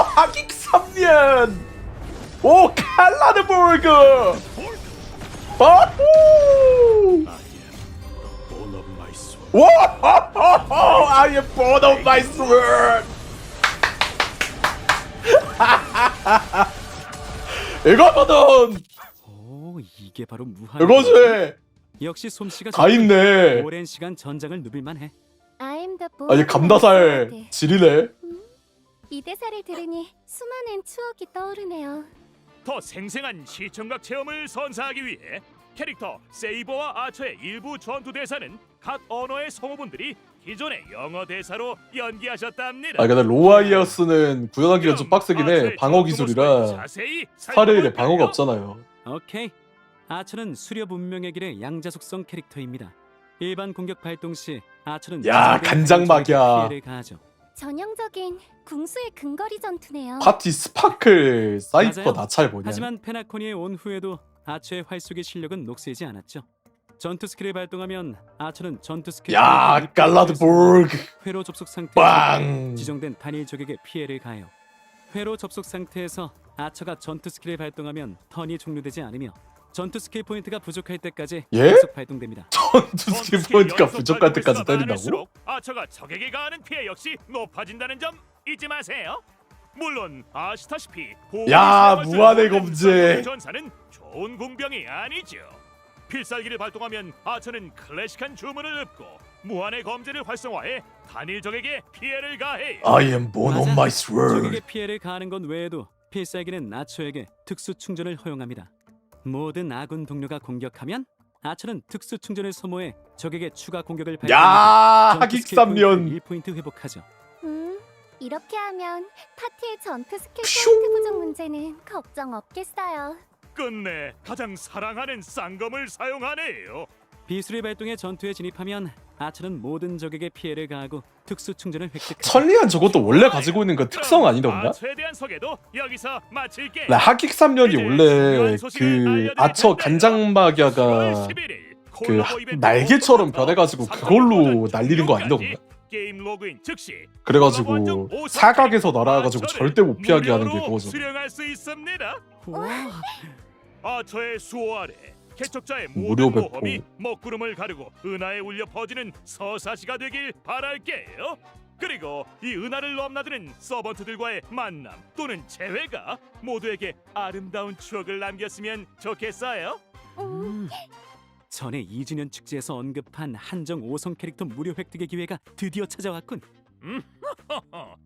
하객 3년, 오 칼라드부르그, 아후, 와, I am born of my sword. 이거거든. 오, 이게 바로 무한. 이거지. 역시 솜씨가 다 있네. 오랜 시간 전장을 누빌만해. I'm the 아니 boy 감다살 of my sword. 지리네. 이 대사를 들으니 수많은 추억이 떠오르네요. 더 생생한 시청각 체험을 선사하기 위해 캐릭터 세이버와 아처의 일부 전투 대사는 각 언어의 성우분들이 기존의 영어 대사로 연기하셨답니다. 아 근데 로아이어스는 구현하기가 좀 빡세긴 해. 방어 기술이라 스타레일에 방어가 없잖아요. 오케이. 아처는 수렵 운명의 길의 양자 속성 캐릭터입니다. 일반 공격 발동 시 아처는 야, 지정된 간장 막이야. 피해를 가하죠. 전형적인 궁수의 근거리 전투네요. 파티 스파클 사이퍼 맞아요. 나찰 뭐냐? 하지만 페나코니에 온 후에도 아처의 활쏘기 실력은 녹슬지 않았죠. 전투 스킬을 발동하면 아처는 전투 스킬 야 갈라드부르그 회로 접속 상태에서 빵. 지정된 단일 적에게 피해를 가해요. 회로 접속 상태에서 아처가 전투 스킬을 발동하면 턴이 종료되지 않으며 전투 스킬 포인트가 부족할 때까지 예? 계속 발동됩니다. 전투 스킬 포인트가 부족할 때까지 때린다고? 아처가 적에게 가하는 피해 역시 높아진다는 점 잊지 마세요. 물론 아시다시피 야, 무한의 검제. 전사는 좋은 공병이 아니죠. 필살기를 발동하면 아처는 클래식한 주문을 읊고 무한의 검제를 활성화해 단일 적에게 피해를 가해요. I am born on 맞아. my sword. 적에게 피해를 가하는 것 외에도 필살기는 아처에게 특수 충전을 허용합니다. 모든 아군 동료가 공격하면 아처는 특수 충전을 소모해 적에게 추가 공격을 야, 점프 스킬 포인트 하객3년. 1포인트 회복하죠. 이렇게 하면 파티의 전투 스킬 슝. 포인트 부족 문제는 걱정 없겠어요. 끝내 가장 사랑하는 쌍검을 사용하네요. 비수리 발동의 전투에 진입하면 아처는 모든 적에게 피해를 가하고 특수 충전을 획득하죠. 천리안 저것도 원래 가지고 있는 그 특성 아니던가? 아처에 대한 소개도 여기서 마칠게. 나 하객 3년이 원래 그 아처 간장마갸가 그 날개처럼 변해가지고 그걸로 날리는 거 아니던가? 게임 로그인 즉시 그래가지고 사각에서 날아가지고 절대 못 피하게 하는 게 그거죠. 수령할 수 있습니다. 와, 아처의 수호 아래 개척자의 무료 모든 배포. 모험이 먹구름을 가르고 은하에 울려 퍼지는 서사시가 되길 바랄게요. 그리고 이 은하를 넘나드는 서번트들과의 만남 또는 재회가 모두에게 아름다운 추억을 남겼으면 좋겠어요. 전에 2주년 축제에서 언급한 한정 5성 캐릭터 무료 획득의 기회가 드디어 찾아왔군.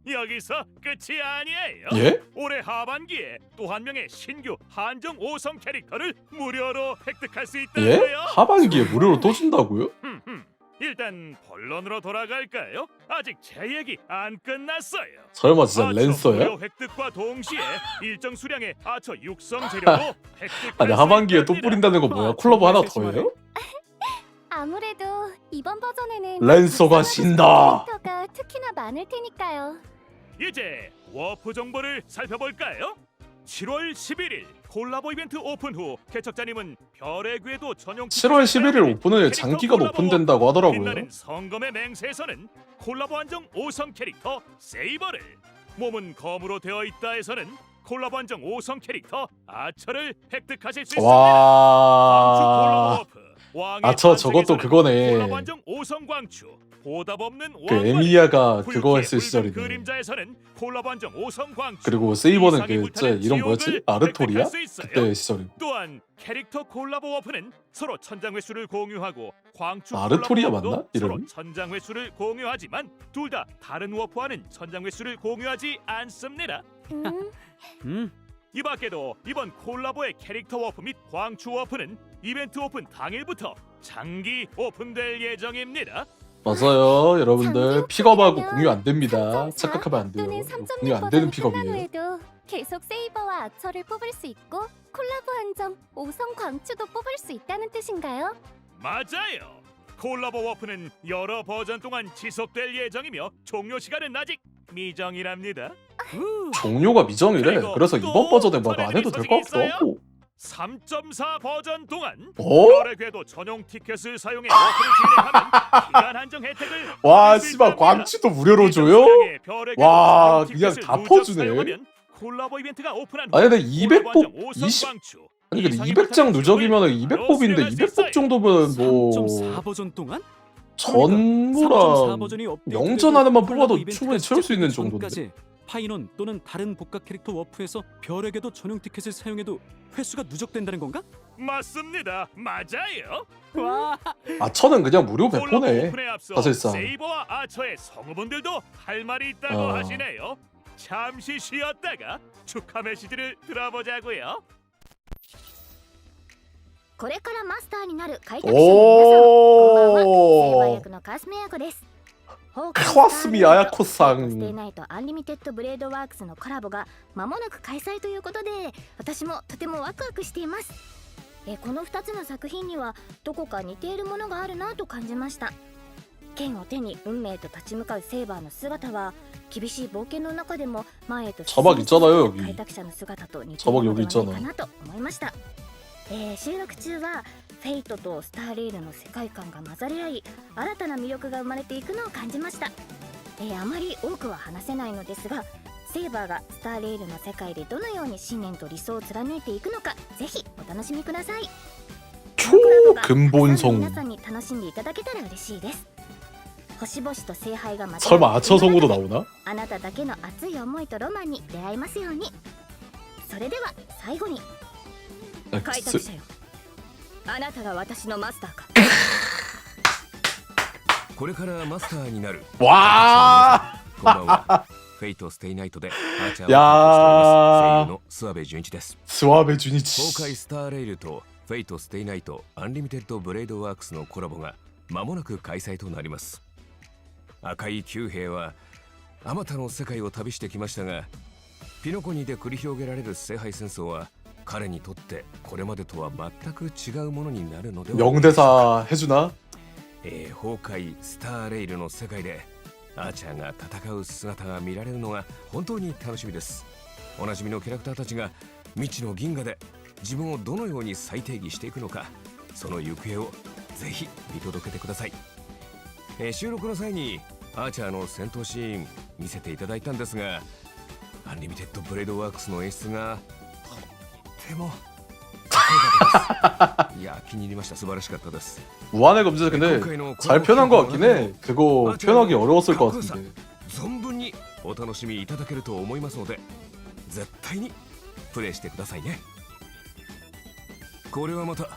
여기서 끝이 아니에요. 예? 올해 하반기에 또 한 명의 신규 한정 5성 캐릭터를 무료로 획득할 수 예? 있다고요. 하반기에 무료로 또 준다고요? 일단 본론으로 돌아갈까요? 아직 제 얘기 안 끝났어요. 설마 진짜 아처 랜서야? 무료 획득과 동시에 일정 수량의 아처 육성 재료도 획득할 아니 수 하반기에 또 있답니다. 뿌린다는 거 뭐야? 콜라보 하나 더예요? 아무래도 이번 버전에는 랜서가 각성하고 신다. 싶은 캐릭터가 특히나 많을 테니까요. 이제 워프 정보를 살펴볼까요? 7월 11일 콜라보 이벤트 오픈 후 개척자님은 별의 궤도 전용 7월 11일 오픈 후에 장기가 오픈된다고 하더라고요. 빛나는 성검의 맹세에서는 콜라보 한정 5성 캐릭터 세이버를, 몸은 검으로 되어 있다에서는 콜라보 한정 5성 캐릭터 아처를 획득하실 수 있습니다. 와. 왕의 아처 저것도 반증에서는 그거네. 콜라보 한정 5성 광추, 보답 없는 그 왕관이, 에미야가 그거 불길의 했을 붉은 시절이네. 그림자에서는 콜라보 한정 5성 광추, 그리고 세이버는 이상이 그 불타는 이름 뭐였지? 지옥을 아르토리아? 획득할 수 있어요. 그때 시절이. 또한 캐릭터 콜라보 워프는 서로 천장 횟수를 공유하고 광추 아르토리아 콜라보 맞나? 워프도 서로 이름? 천장 횟수를 공유하지만 둘 다 다른 워프와는 천장 횟수를 공유하지 않습니다. 이 밖에도 이번 콜라보의 캐릭터 워프 및 광추 워프는 이벤트 오픈 당일부터 장기 오픈될 예정입니다. 맞아요, 여러분들 장기 픽업하고 오픈하면 공유 안 됩니다. 3.4 착각하면 안 돼요. 또는 공유 3.6 안 되는 버전이 끝난 픽업이에요. 후에도 계속 세이버와 아처를 뽑을 수 있고 콜라보 한정 5성 광추도 뽑을 수 있다는 뜻인가요? 맞아요. 콜라보 워프는 여러 버전 동안 지속될 예정이며 종료 시간은 아직 미정이랍니다. 종료가 미정이래. 그리고 그래서 또 이번 버전에 막 안 전해드릴 해도 될 것 같기도 소식이 하고. 3.4 버전 동안 어? 별의 궤도 전용 티켓을 사용해 워프를 진행하면 기간 한정 혜택을 와, 받을 수 씨발 있답니다. 광치도 무료로 일정 줘요? 수량의 별의 궤도 와, 전용 그냥 티켓을 다 누적 퍼주네. 사용하면 콜라보 이벤트가 오픈한 후 아니 근데 200복 콜라보 한정 5성 20 광추, 아니 근데 이상이 200장 못하는 누적이면은 지역을 200법인데 바로 수령할 수 200법 정도면 뭐 3.4 버전 동안? 3.4 전무랑 버전이 영전 하나만 뽑아도 충분히 채울 수 있는 정도인데. 전까지 파이논 또는 다른 복각 캐릭터 워프에서 별에게도 전용 티켓을 사용해도 횟수가 누적된다는 건가? 맞습니다. 맞아요. 와, 아처는 그냥 무료 콜라보 배포네. 오픈에 앞서 사실상. 세이버와 아처의 성우분들도 할 말이 있다고 어. 하시네요. 잠시 쉬었다가 축하 메시지를 들어보자고요. これからマスターになる開拓者の皆様、こんばんは。セイバー役のカスメヤコです。カスミアヤコさんステイナイトアンリミテッドブレードワークスのコラボが間もなく開催ということで、私もとてもワクワクしています。この2つの作品にはどこか似ているものがあるなと感じました。剣を手に運命と立ち向かうセイバーの姿は厳しい冒険の中でも前へと進み 자막 있잖아요 続ける 여기. 開拓者の姿と似ている 자막 の 여기 ではないか 있잖아. なと思いました。収録中はフェイトとスターレールの世界観が混ざり合い新たな魅力が生まれていくのを感じました。あまり多くは話せないのですが、セイバーがスターレールの世界でどのように信念と理想を貫いていくのか、ぜひお楽しみください。 초근본성 皆さんに楽しんでいただけたら嬉しいです。星々と聖杯がまた 설마 아처 성우도 나오나? あなただけの熱い思いとロマンに出会えますように。それでは最後に 아, 開拓者よ、あなたが私のマスターか。これからマスターになる 와 こんばんは。フェイトステイナイトでアーチャーを担当しておりやます声優ーの諏訪部純一です。 스와베 東 주니치 海スターレイルとフェイトステイナイトアンリミテッドブレードワークスのコラボが間もなく開催となります。赤い九兵はあまたの世界を旅してきましたが、ピノコニで繰り広げられる聖杯戦争は彼にとってこれまでとは全く違うものになるのではないでしょうか。 명대사 해주나? 崩壊スターレイルの世界でアーチャーが戦う姿が見られるのが本当に楽しみです。おなじみのキャラクターたちが未知の銀河で自分をどのように再定義していくのか、その行方をぜひ見届けてください。収録の際にアーチャーの戦闘シーン見せていただいたんですが、アンリミテッドブレードワークスの演出がとってもかっこよかったです。いや、気に入りました。素晴らしかったです。 무한의 검자 근데 잘 표현한 것 같긴 해. 그거 표현하기 어려웠을 것 같은데. 存分にお楽しみいただけると思いますので、絶対にプレイしてくださいね。これはまた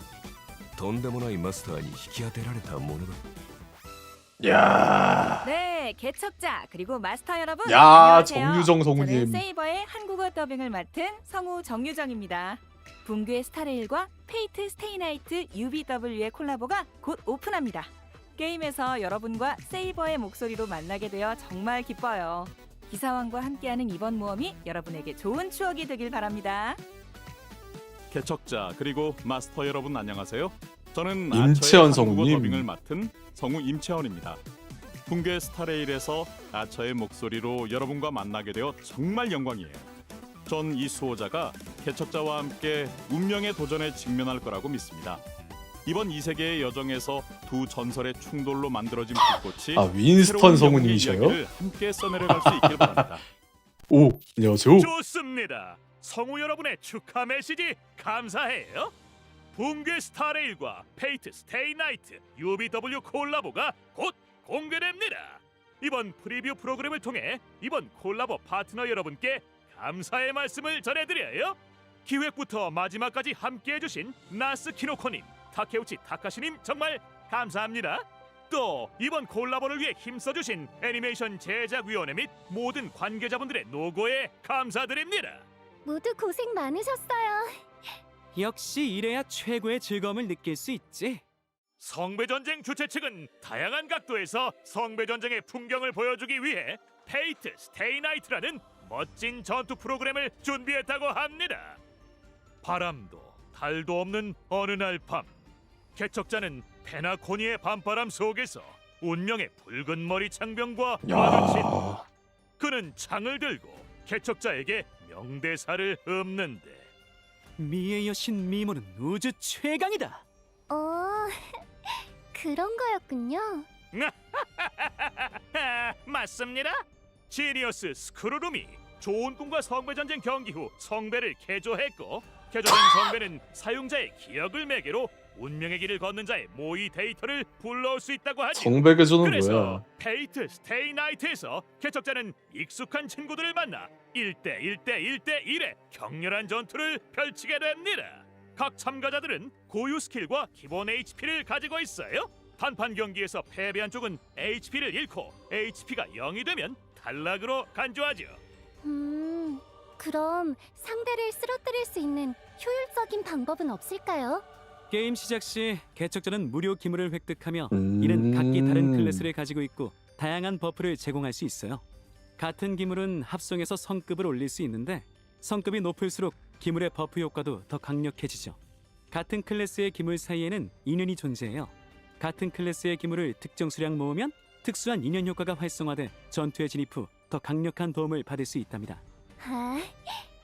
とんでもないマスターに引き当てられたものだ。 야, 네, 개척자 그리고 마스터 여러분. 야, 안녕하세요. 정유정 성우님. 저는 세이버의 한국어 더빙을 맡은 성우 정유정입니다. 붕괴 스타레일과 페이트 스테이나이트 UBW의 콜라보가 곧 오픈합니다. 게임에서 여러분과 세이버의 목소리로 만나게 되어 정말 기뻐요. 기사왕과 함께하는 이번 모험이 여러분에게 좋은 추억이 되길 바랍니다. 개척자 그리고 마스터 여러분 안녕하세요. 저는 임채원 아처의 한국어 성우님. 더빙을 맡은 성우 임채원입니다. 붕괴 스타레일에서 아처의 목소리로 여러분과 만나게 되어 정말 영광이에요. 전 이 수호자가 개척자와 함께 운명의 도전에 직면할 거라고 믿습니다. 이번 이 세계의 여정에서 두 전설의 충돌로 만들어진 불꽃이 아, 윈스턴 새로운 성우님이셔요? 영웅의 이야기를 함께 써내려갈 수 있길 바랍니다. 오, 안녕하세요. 좋습니다. 성우 여러분의 축하 메시지 감사해요. 붕괴 스타레일과 페이트 스테이 나이트 UBW 콜라보가 곧 공개됩니다. 이번 프리뷰 프로그램을 통해 이번 콜라보 파트너 여러분께 감사의 말씀을 전해드려요. 기획부터 마지막까지 함께해주신 나스 키노코님, 타케우치 타카시님 정말 감사합니다. 또 이번 콜라보를 위해 힘써주신 애니메이션 제작위원회 및 모든 관계자분들의 노고에 감사드립니다. 모두 고생 많으셨어요. 역시 이래야 최고의 즐거움을 느낄 수 있지. 성배전쟁 주최 측은 다양한 각도에서 성배전쟁의 풍경을 보여주기 위해 페이트 스테이 나이트라는 멋진 전투 프로그램을 준비했다고 합니다. 바람도 달도 없는 어느 날 밤, 개척자는 페나코니의 밤바람 속에서 운명의 붉은 머리 창병과 마주친. 야, 그는 창을 들고 개척자에게 명대사를 읊는데 미의 여신 미모는 우주 최강이다. 그런 거였군요. 맞습니다. 지니어스 스크루룸이 좋은 꿈과 성배전쟁 경기 후 성배를 개조했고, 개조된 성배는 사용자의 기억을 매개로 운명의 길을 걷는 자의 모의 데이터를 불러올 수 있다고 하죠. 성배개조는 그래서 뭐야? 페이트 스테이 나이트에서 개척자는 익숙한 친구들을 만나 1대1대1대1의 격렬한 전투를 펼치게 됩니다. 각 참가자들은 고유 스킬과 기본 HP를 가지고 있어요. 단판 경기에서 패배한 쪽은 HP를 잃고 HP가 0이 되면 탈락으로 간주하죠. 그럼 상대를 쓰러뜨릴 수 있는 효율적인 방법은 없을까요? 게임 시작 시 개척자는 무료 기물을 획득하며 이는 각기 다른 클래스를 가지고 있고 다양한 버프를 제공할 수 있어요. 같은 기물은 합성해서 성급을 올릴 수 있는데 성급이 높을수록 기물의 버프 효과도 더 강력해지죠. 같은 클래스의 기물 사이에는 인연이 존재해요. 같은 클래스의 기물을 특정 수량 모으면 특수한 인연 효과가 활성화돼 전투에 진입 후 더 강력한 도움을 받을 수 있답니다.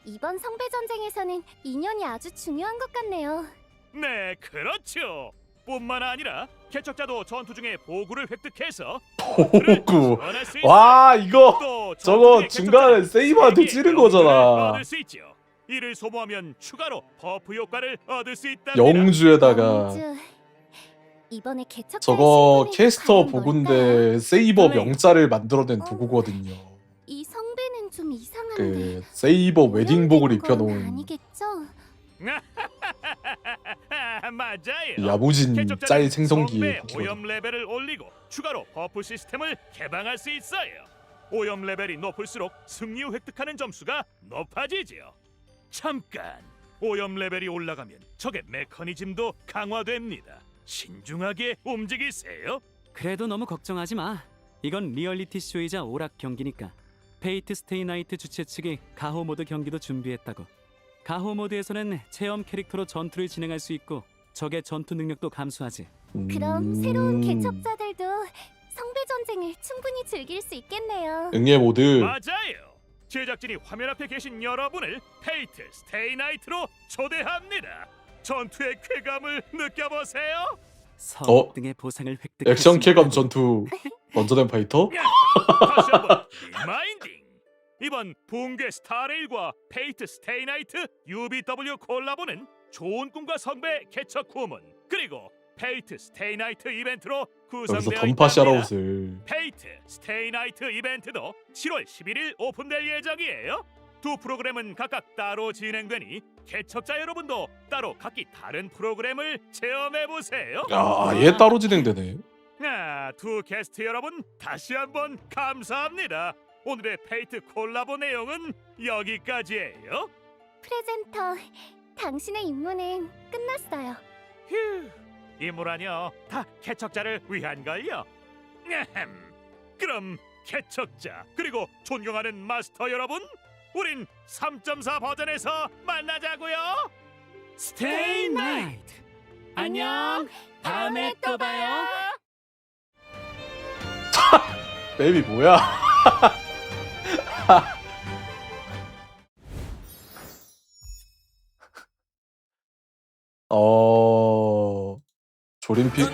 이번 성배전쟁에서는 인연이 아주 중요한 것 같네요. 네, 그렇죠. 뿐만 아니라 개척자도 전투 중에 보구를 획득해서 보구. 전할 수 있어요. 와, 이거 또 저거 전투 중에 중간에 개척자는 세이브한테 세개의 찌른 영웅을 거잖아. 얻을 수 있죠. 이를 소모하면 추가로 버프 효과를 얻을 수 있답니다. 영주에다가 영주. 이번에 개척자의 저거 신분이 캐스터 과연 보군데 세이버 플레이. 명자를 만들어낸 도구거든요. 이 성배는 좀 이상한데. 그 세이버 웨딩복을 오염된 건 입혀놓은 아니겠죠? 맞아요. 야무진 개척자는 짤 생성기 선배 포켓몬. 오염 레벨을 올리고 추가로 버프 시스템을 개방할 수 있어요. 오염 레벨이 높을수록 승리 후 획득하는 점수가 높아지지요. 잠깐, 오염 레벨이 올라가면 적의 메커니즘도 강화됩니다. 신중하게 움직이세요. 그래도 너무 걱정하지 마. 이건 리얼리티 쇼이자 오락 경기니까. 페이트 스테이 나이트 주최 측이 가호 모드 경기도 준비했다고. 가호 모드에서는 체험 캐릭터로 전투를 진행할 수 있고 적의 전투 능력도 감소하지. 그럼 새로운 개척자들도 성배 전쟁을 충분히 즐길 수 있겠네요. 응애 모드. 맞아요. 제작진이 화면 앞에 계신 여러분을 페이트 스테이 나이트로 초대합니다. 전투의 쾌감을 느껴보세요. 서등의 보상을 획득할 액션 수 쾌감 있다고. 전투 던전앤 파이터? 다시 한번 리마인딩. 이번 붕괴 스타레일과 페이트 스테이 나이트 UBW 콜라보는 좋은 꿈과 성배 개척 후문 그리고 페이트 스테이 나이트 이벤트로 여기서 구성되어 던파 있답니다. 샤라웃을. 페이트 스테이 나이트 이벤트도 7월 11일 오픈될 예정이에요. 두 프로그램은 각각 따로 진행되니 개척자 여러분도 따로 각기 다른 프로그램을 체험해 보세요. 아얘 따로 진행되네. 두 게스트 여러분 다시 한번 감사합니다. 오늘의 페이트 콜라보 내용은 여기까지예요. 프레젠터, 당신의 임무는 끝났어요. 휴, 임무라뇨 다 개척자를 위한 걸요. 그럼 개척자 그리고 존경하는 마스터 여러분, 우린 3.4 버전에서 만나자고요. 스테이 나이트. 안녕. 다음에 또 봐요. 베이비 뭐야? 조림픽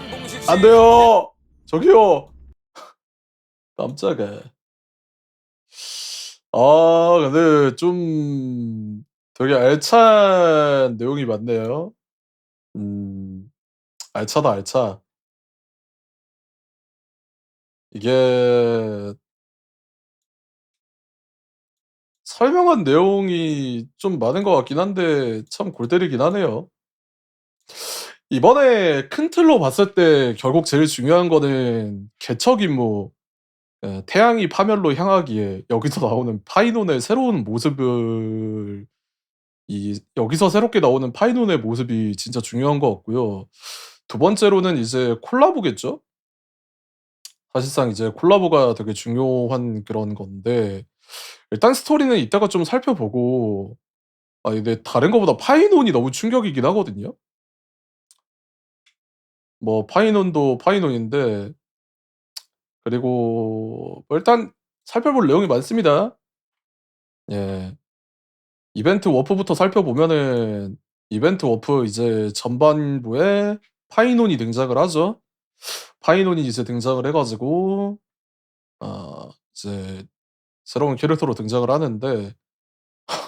안 돼요. 저기요. 깜짝이야. 근데 좀 되게 알찬 내용이 많네요. 알차다 알차. 이게 설명한 내용이 좀 많은 것 같긴 한데 참 골 때리긴 하네요. 이번에 큰 틀로 봤을 때 결국 제일 중요한 거는 개척 임무, 태양이 파멸로 향하기에 여기서 나오는 파이논의 새로운 모습을 여기서 새롭게 나오는 파이논의 모습이 진짜 중요한 것 같고요. 두 번째로는 이제 콜라보겠죠? 사실상 이제 콜라보가 되게 중요한 그런 건데 일단 스토리는 이따가 좀 살펴보고 근데 다른 거보다 파이논이 너무 충격이긴 하거든요. 뭐 파이논도 파이논인데 그리고 뭐 일단 살펴볼 내용이 많습니다. 예. 이벤트 워프부터 살펴보면은 이벤트 워프 이제 전반부에 파이논이 등장을 하죠. 파이논이 이제 등장을 해 가지고 이제 새로운 캐릭터로 등장을 하는데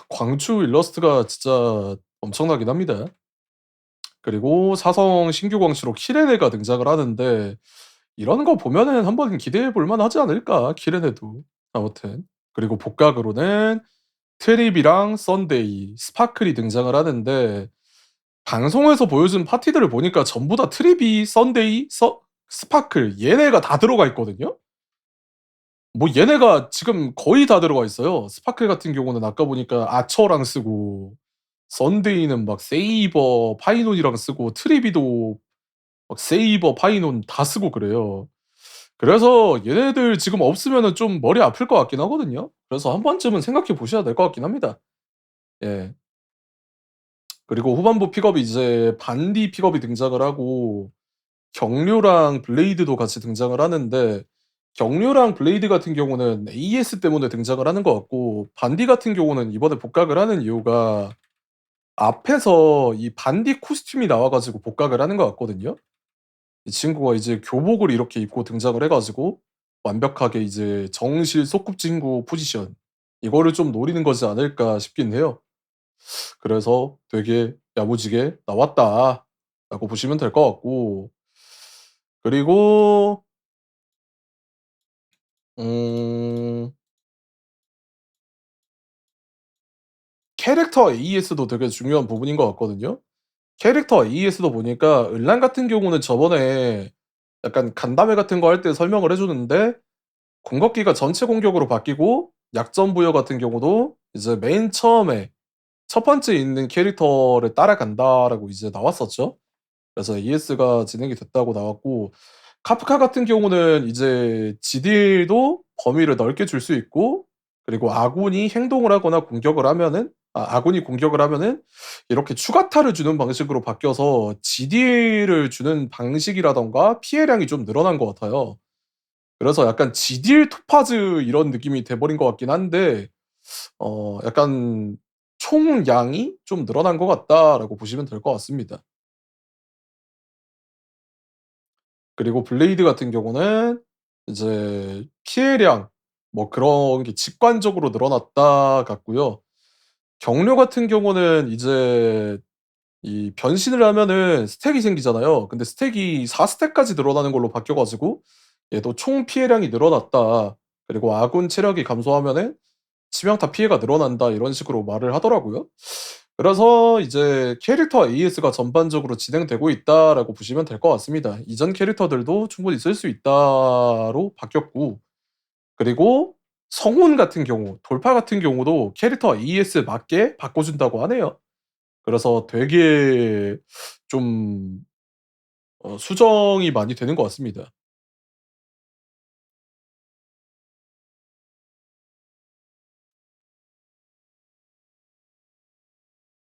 광추 일러스트가 진짜 엄청나긴 합니다. 그리고 사성 신규 광추로 키레네가 등장을 하는데 이런 거 보면은 한번 기대해 볼 만하지 않을까, 키레네도. 아무튼 그리고 복각으로는 트립이랑 썬데이, 스파클이 등장을 하는데 방송에서 보여준 파티들을 보니까 전부 다 트립이, 썬데이, 스파클 얘네가 다 들어가 있거든요. 뭐 얘네가 지금 거의 다 들어가 있어요. 스파클 같은 경우는 아까 보니까 아처랑 쓰고 썬데이는 막 세이버, 파이논이랑 쓰고 트리비도 막 세이버, 파이논 다 쓰고 그래요. 그래서 얘네들 지금 없으면은 좀 머리 아플 것 같긴 하거든요. 그래서 한 번쯤은 생각해 보셔야 될 것 같긴 합니다. 예. 그리고 후반부 픽업이 이제 반디 픽업이 등장을 하고 경류랑 블레이드도 같이 등장을 하는데 경류랑 블레이드 같은 경우는 AS 때문에 등장을 하는 것 같고 반디 같은 경우는 이번에 복각을 하는 이유가 앞에서 이 반디 코스튬이 나와 가지고 복각을 하는 것 같거든요. 이 친구가 이제 교복을 이렇게 입고 등장을 해 가지고 완벽하게 이제 정실 소꿉친구 포지션 이거를 좀 노리는 거지 않을까 싶긴 해요. 그래서 되게 야무지게 나왔다라고 보시면 될 것 같고 그리고 음 캐릭터 AS도 되게 중요한 부분인 것 같거든요. 캐릭터 AS도 보니까 을랑 같은 경우는 저번에 약간 간담회 같은 거 할 때 설명을 해 주는데 공격기가 전체 공격으로 바뀌고 약점 부여 같은 경우도 이제 맨 처음에 첫 번째 있는 캐릭터를 따라간다라고 이제 나왔었죠. 그래서 AS가 진행이 됐다고 나왔고 카프카 같은 경우는 이제 지딜도 범위를 넓게 줄 수 있고 그리고 아군이 행동을 하거나 공격을 하면은 아군이 공격을 하면은 이렇게 추가타를 주는 방식으로 바뀌어서 지딜을 주는 방식이라던가 피해량이 좀 늘어난 것 같아요. 그래서 약간 지딜 토파즈 이런 느낌이 돼 버린 것 같긴 한데 약간 '총량이 좀 늘어난 것 같다.'라고 보시면 될 것 같습니다. 그리고 블레이드 같은 경우는 이제 피해량 뭐 그런 게 직관적으로 늘어났다 같고요. 경료 같은 경우는 이제 이 변신을 하면은 스택이 생기잖아요. 근데 스택이 4 스택까지 늘어나는 걸로 바뀌어 가지고 얘도 총 피해량이 늘어났다. 그리고 아군 체력이 감소하면은 치명타 피해가 늘어난다 이런 식으로 말을 하더라고요. 그래서 이제 캐릭터 AS가 전반적으로 진행되고 있다라고 보시면 될 것 같습니다. 이전 캐릭터들도 충분히 쓸 수 있다로 바뀌었고 그리고 성운 같은 경우, 돌파 같은 경우도 캐릭터 AS 맞게 바꿔준다고 하네요. 그래서 되게 좀 수정이 많이 되는 것 같습니다.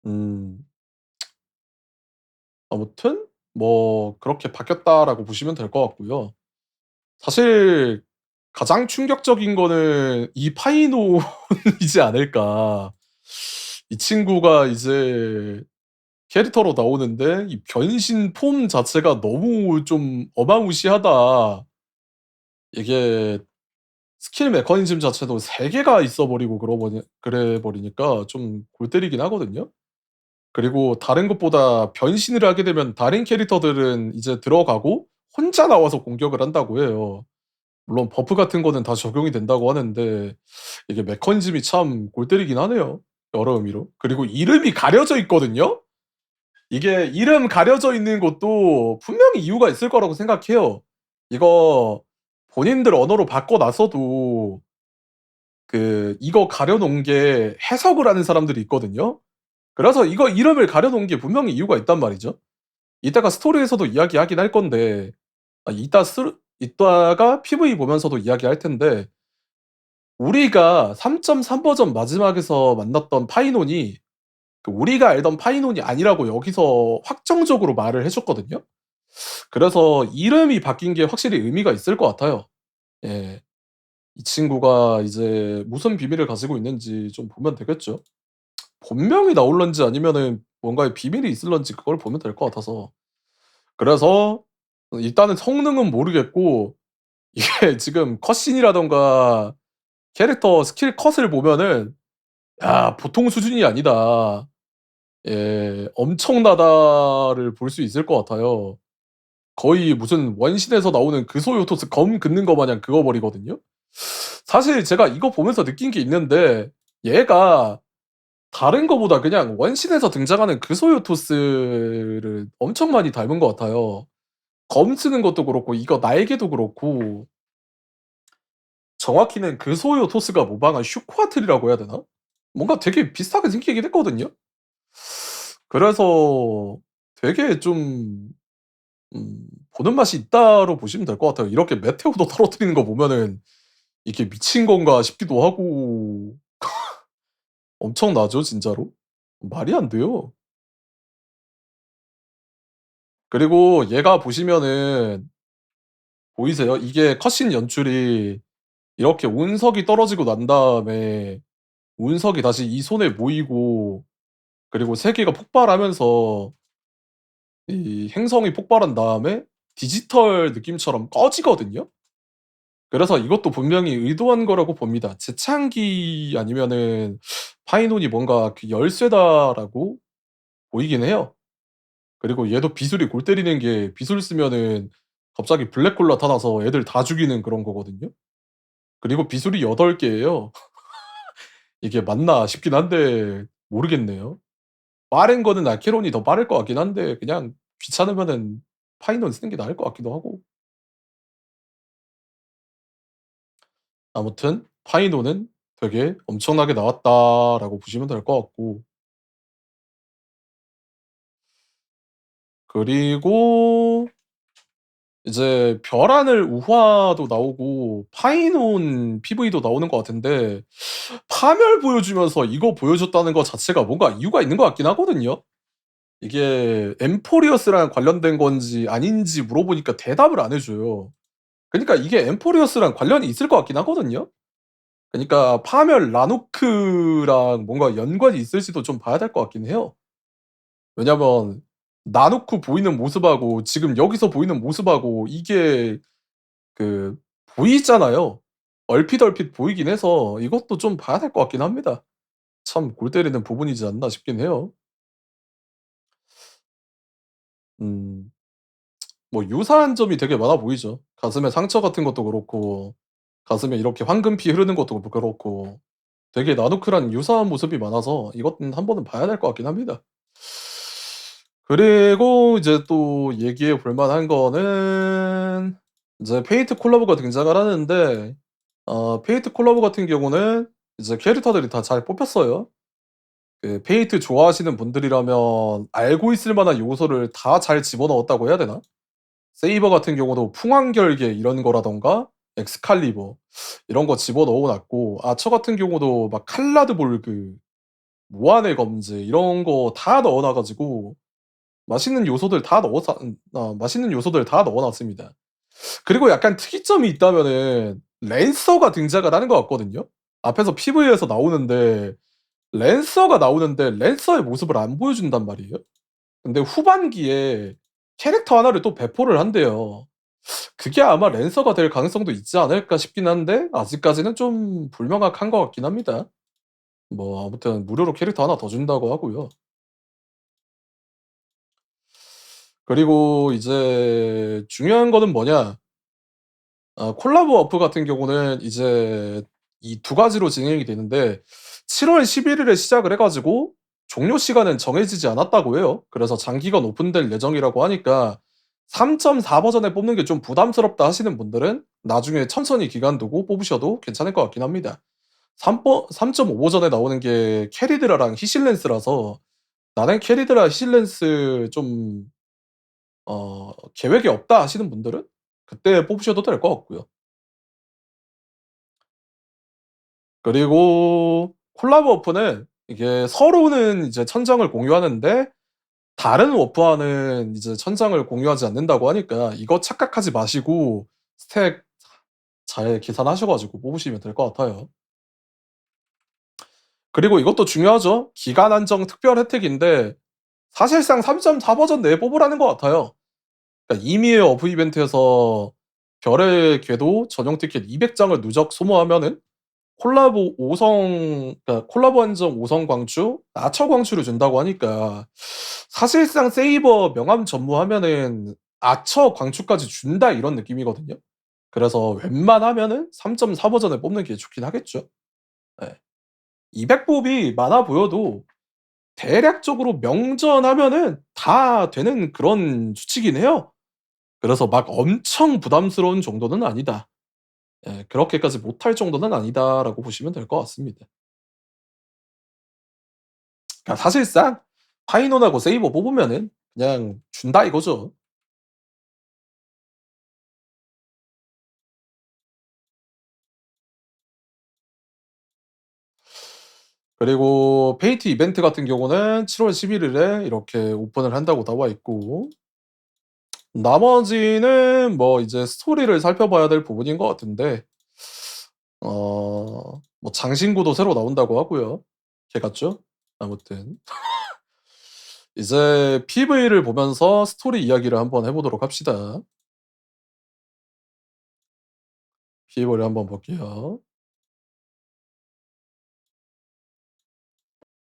음. 아무튼 뭐 그렇게 바뀌었다라고 보시면 될 것 같고요. 사실 가장 충격적인 거는 이 파이논이지 않을까. 이 친구가 이제 캐릭터로 나오는데 이 변신 폼 자체가 너무 좀 어마무시하다. 이게 스킬 메커니즘 자체도 3 개가 있어 버리고 그래 버리니까 좀 골 때리긴 하거든요. 그리고 다른 것보다 변신을 하게 되면 다른 캐릭터들은 이제 들어가고 혼자 나와서 공격을 한다고 해요. 물론 버프 같은 거는 다 적용이 된다고 하는데 이게 메커니즘이 참 골 때리긴 하네요, 여러 의미로. 그리고 이름이 가려져 있거든요. 이게 이름 가려져 있는 것도 분명히 이유가 있을 거라고 생각해요. 이거 본인들 언어로 바꿔 놨어도 이거 가려 놓은 게 해석을 하는 사람들이 있거든요. 그래서 이거 이름을 가려 놓은 게 분명히 이유가 있단 말이죠. 이따가 스토리에서도 이야기하긴 할 건데 이따가 PV 보면서도 이야기할 텐데 우리가 3.3 버전 마지막에서 만났던 파이논이 우리가 알던 파이논이 아니라고 여기서 확정적으로 말을 해 줬거든요. 그래서 이름이 바뀐 게 확실히 의미가 있을 것 같아요. 예. 이 친구가 이제 무슨 비밀을 가지고 있는지 좀 보면 되겠죠. 본명이 나올런지 아니면은 뭔가의 비밀이 있을런지 그걸 보면 될 것 같아서. 그래서 일단은 성능은 모르겠고 이게 지금 컷신이라든가 캐릭터 스킬 컷을 보면은 '야 보통 수준이 아니다.' 예. '엄청나다.'를 볼 수 있을 것 같아요. 거의 무슨 원신에서 나오는 그소요토스 검 긋는 거 마냥 그어 버리거든요. 사실 제가 이거 보면서 느낀 게 있는데 얘가 다른 거보다 그냥 원신에서 등장하는 그소요토스를 엄청 많이 닮은 것 같아요. 검 쓰는 것도 그렇고 이거 날개도 그렇고 정확히는 그소요토스가 모방한 슈쿠아틀이라고 해야 되나? 뭔가 되게 비슷하게 생기긴 했거든요. 그래서 되게 좀 보는 맛이 있다로 보시면 될 것 같아요. 이렇게 메테오도 떨어뜨리는 거 보면은 '이게 미친 건가?' 싶기도 하고 엄청나죠 진짜로. 말이 안 돼요. 그리고 얘가 보시면은 보이세요? 이게 컷신 연출이 이렇게 운석이 떨어지고 난 다음에 운석이 다시 이 손에 모이고 그리고 세계가 폭발하면서 이 행성이 폭발한 다음에 디지털 느낌처럼 꺼지거든요. 그래서 이것도 분명히 의도한 거라고 봅니다. 재창기 아니면은 파이논이 뭔가 열쇠다라고 보이긴 해요. 그리고 얘도 비술이 골 때리는 게 비술 쓰면은 갑자기 블랙홀 나타나서 애들 다 죽이는 그런 거거든요. 그리고 비술이 8개예요. 이게 맞나 싶긴 한데 모르겠네요. 빠른 거는 아케론이 더 빠를 것 같긴 한데 그냥 귀찮으면은 파이논 쓰는 게 나을 것 같기도 하고. 아무튼 파이논은 되게 엄청나게 나왔다라고 보시면 될 것 같고. 그리고 이제 별하늘 우화도 나오고 파이논 PV도 나오는 것 같은데 파멸 보여주면서 이거 보여줬다는 것 자체가 뭔가 이유가 있는 것 같긴 하거든요. 이게 엠포리어스랑 관련된 건지 아닌지 물어보니까 대답을 안 해줘요. 그러니까 이게 엠포리어스랑 관련이 있을 것 같긴 하거든요. 그러니까 파멸 나노크랑 뭔가 연관이 있을지도 좀 봐야 될 것 같긴 해요. 왜냐면 나노크 보이는 모습하고 지금 여기서 보이는 모습하고 이게 그 보이잖아요. 얼핏 보이긴 해서 이것도 좀 봐야 될 것 같긴 합니다. 참 골 때리는 부분이지 않나 싶긴 해요. 음. 뭐 유사한 점이 되게 많아 보이죠. 가슴에 상처 같은 것도 그렇고 가슴에 이렇게 황금피 흐르는 것도 그렇고 되게 나누크랑 유사한 모습이 많아서 이것은 한 번은 봐야 될 것 같긴 합니다. 그리고 이제 또 얘기해 볼 만한 거는 이제 페이트 콜라보가 등장을 하는데 페이트 콜라보 같은 경우는 이제 캐릭터들이 다 잘 뽑혔어요. 그 페이트 좋아하시는 분들이라면 알고 있을 만한 요소를 다 잘 집어넣었다고 해야 되나? 세이버 같은 경우도 풍왕결계 이런 거라던가 엑스칼리버 이런 거 집어넣어 놨고 아처 같은 경우도 막 칼라드볼그, 무한의 검제 이런 거 다 넣어 놔 가지고 맛있는 요소들 다 맛있는 요소들 다 넣어 놨습니다. 그리고 약간 특이점이 있다면은 랜서가 등장을 하는 것 같거든요. 앞에서 PV에서 나오는데 랜서가 나오는데 랜서의 모습을 안 보여준단 말이에요. 근데 후반기에 캐릭터 하나를 또 배포를 한대요. 그게 아마 랜서가 될 가능성도 있지 않을까 싶긴 한데 아직까지는 좀 불명확한 것 같긴 합니다. 뭐 아무튼 무료로 캐릭터 하나 더 준다고 하고요. 그리고 이제 중요한 거는 뭐냐? 콜라보 어프 같은 경우는 이제 이 두 가지로 진행이 되는데 7월 11일에 시작을 해 가지고 종료 시간은 정해지지 않았다고 해요. 그래서 장기간 오픈될 예정이라고 하니까 3.4 버전에 뽑는 게 좀 부담스럽다 하시는 분들은 나중에 천천히 기간 두고 뽑으셔도 괜찮을 것 같긴 합니다. 3.5 버전에 나오는 게 캐리드라랑 히실랜스라서 나는 캐리드라 히실랜스 좀 계획이 없다 하시는 분들은 그때 뽑으셔도 될 것 같고요. 그리고 콜라보 워프는 이게 서로는 이제 천장을 공유하는데 다른 워프와는 이제 천장을 공유하지 않는다고 하니까 이거 착각하지 마시고 스택 잘 계산하셔 가지고 뽑으시면 될 것 같아요. 그리고 이것도 중요하죠. 기간 한정 특별 혜택인데 사실상 3.4 버전 내에 뽑으라는 것 같아요. 그러니까 이미의 어프 이벤트에서 별의 궤도 전용 티켓 200장을 누적 소모하면은 콜라보 5성 그러니까 콜라보 한정 5성 광추, 아처 광추를 준다고 하니까 사실상 세이버 명함 전무하면은 아처 광추까지 준다 이런 느낌이거든요. 그래서 웬만하면은 3.4 버전을 뽑는 게 좋긴 하겠죠. 예. 200뽑이 많아 보여도 대략적으로 명전하면은 다 되는 그런 수치긴 해요. 그래서 막 엄청 부담스러운 정도는 아니다. 예, 그렇게까지 못할 정도는 아니다라고 보시면 될 것 같습니다. 그러니까 사실상 파이논하고 세이버 뽑으면은 그냥 준다 이거죠. 그리고 페이트 이벤트 같은 경우는 7월 11일에 이렇게 오픈을 한다고 나와 있고 나머지는 뭐 이제 스토리를 살펴봐야 될 부분인 것 같은데 뭐 장신구도 새로 나온다고 하고요. 걔 같죠? 아무튼 이제 PV를 보면서 스토리 이야기를 한번 해 보도록 합시다. PV를 한번 볼게요.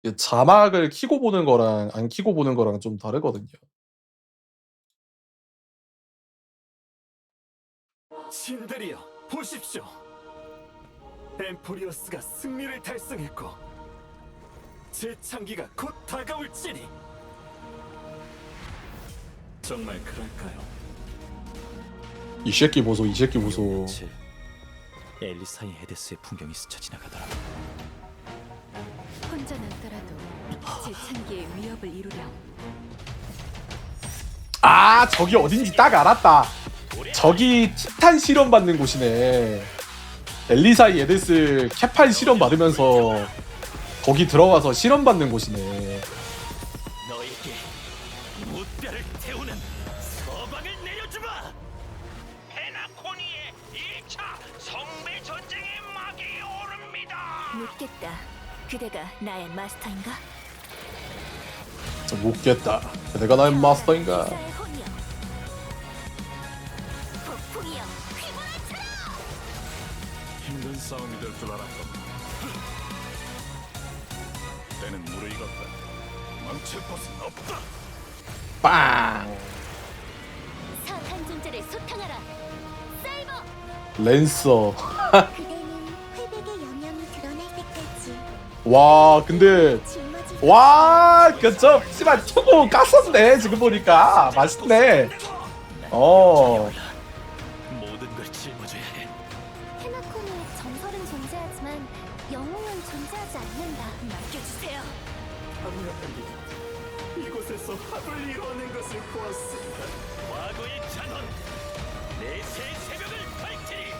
이게 자막을 켜고 보는 거랑 안 켜고 보는 거랑 좀 다르거든요. 신들이여 보십시오. 엠포리오스가 승리를 달성했고 재창기가 곧 다가올지니. 정말 그럴까요? 이 새끼 보소, 이 새끼 보소. 칠. 엘리사의 헤데스의 풍경이 스쳐 지나가더라. 혼자 남더라도 재창기의 위협을 이루렴. 아, 저기 어딘지 딱 알았다. 저기 티탄 실험 받는 곳이네. 엘리사이 에데스 캐팔 실험 받으면서 거기 들어가서 실험 받는 곳이네. 너에게 무뼈를 태우는 서방을 내려주마. 페나코니의 2차 성배 전쟁의 막이 오릅니다. 묻겠다. 그대가 나의 마스터인가? 저 묻겠다. 내가 나의 마스터인가? 기사의 혼이여. 폭풍이여 휘몰아쳐라. 힘든 싸움이 될 줄 알았다. 때는 무르익었다. 망칠 것은 없다. 빵! 사악한 존재를 소탕하라. 사이버. 랜서. 그대는 회백의 영향이 드러날 때까지 와, 근데 짊어질 와, 그저 씨발 초고 깠었네. 지금 보니까 맛있네. 어. 모든 걸 짊어져야 해. 페나코니의 정설은 존재하지만 영웅은 존재하지 않는다. 맡겨주세요. 이곳에서 합을 이뤄낸 것을 보았습니다. 과거의 찬원 내세 새벽을 밝히리.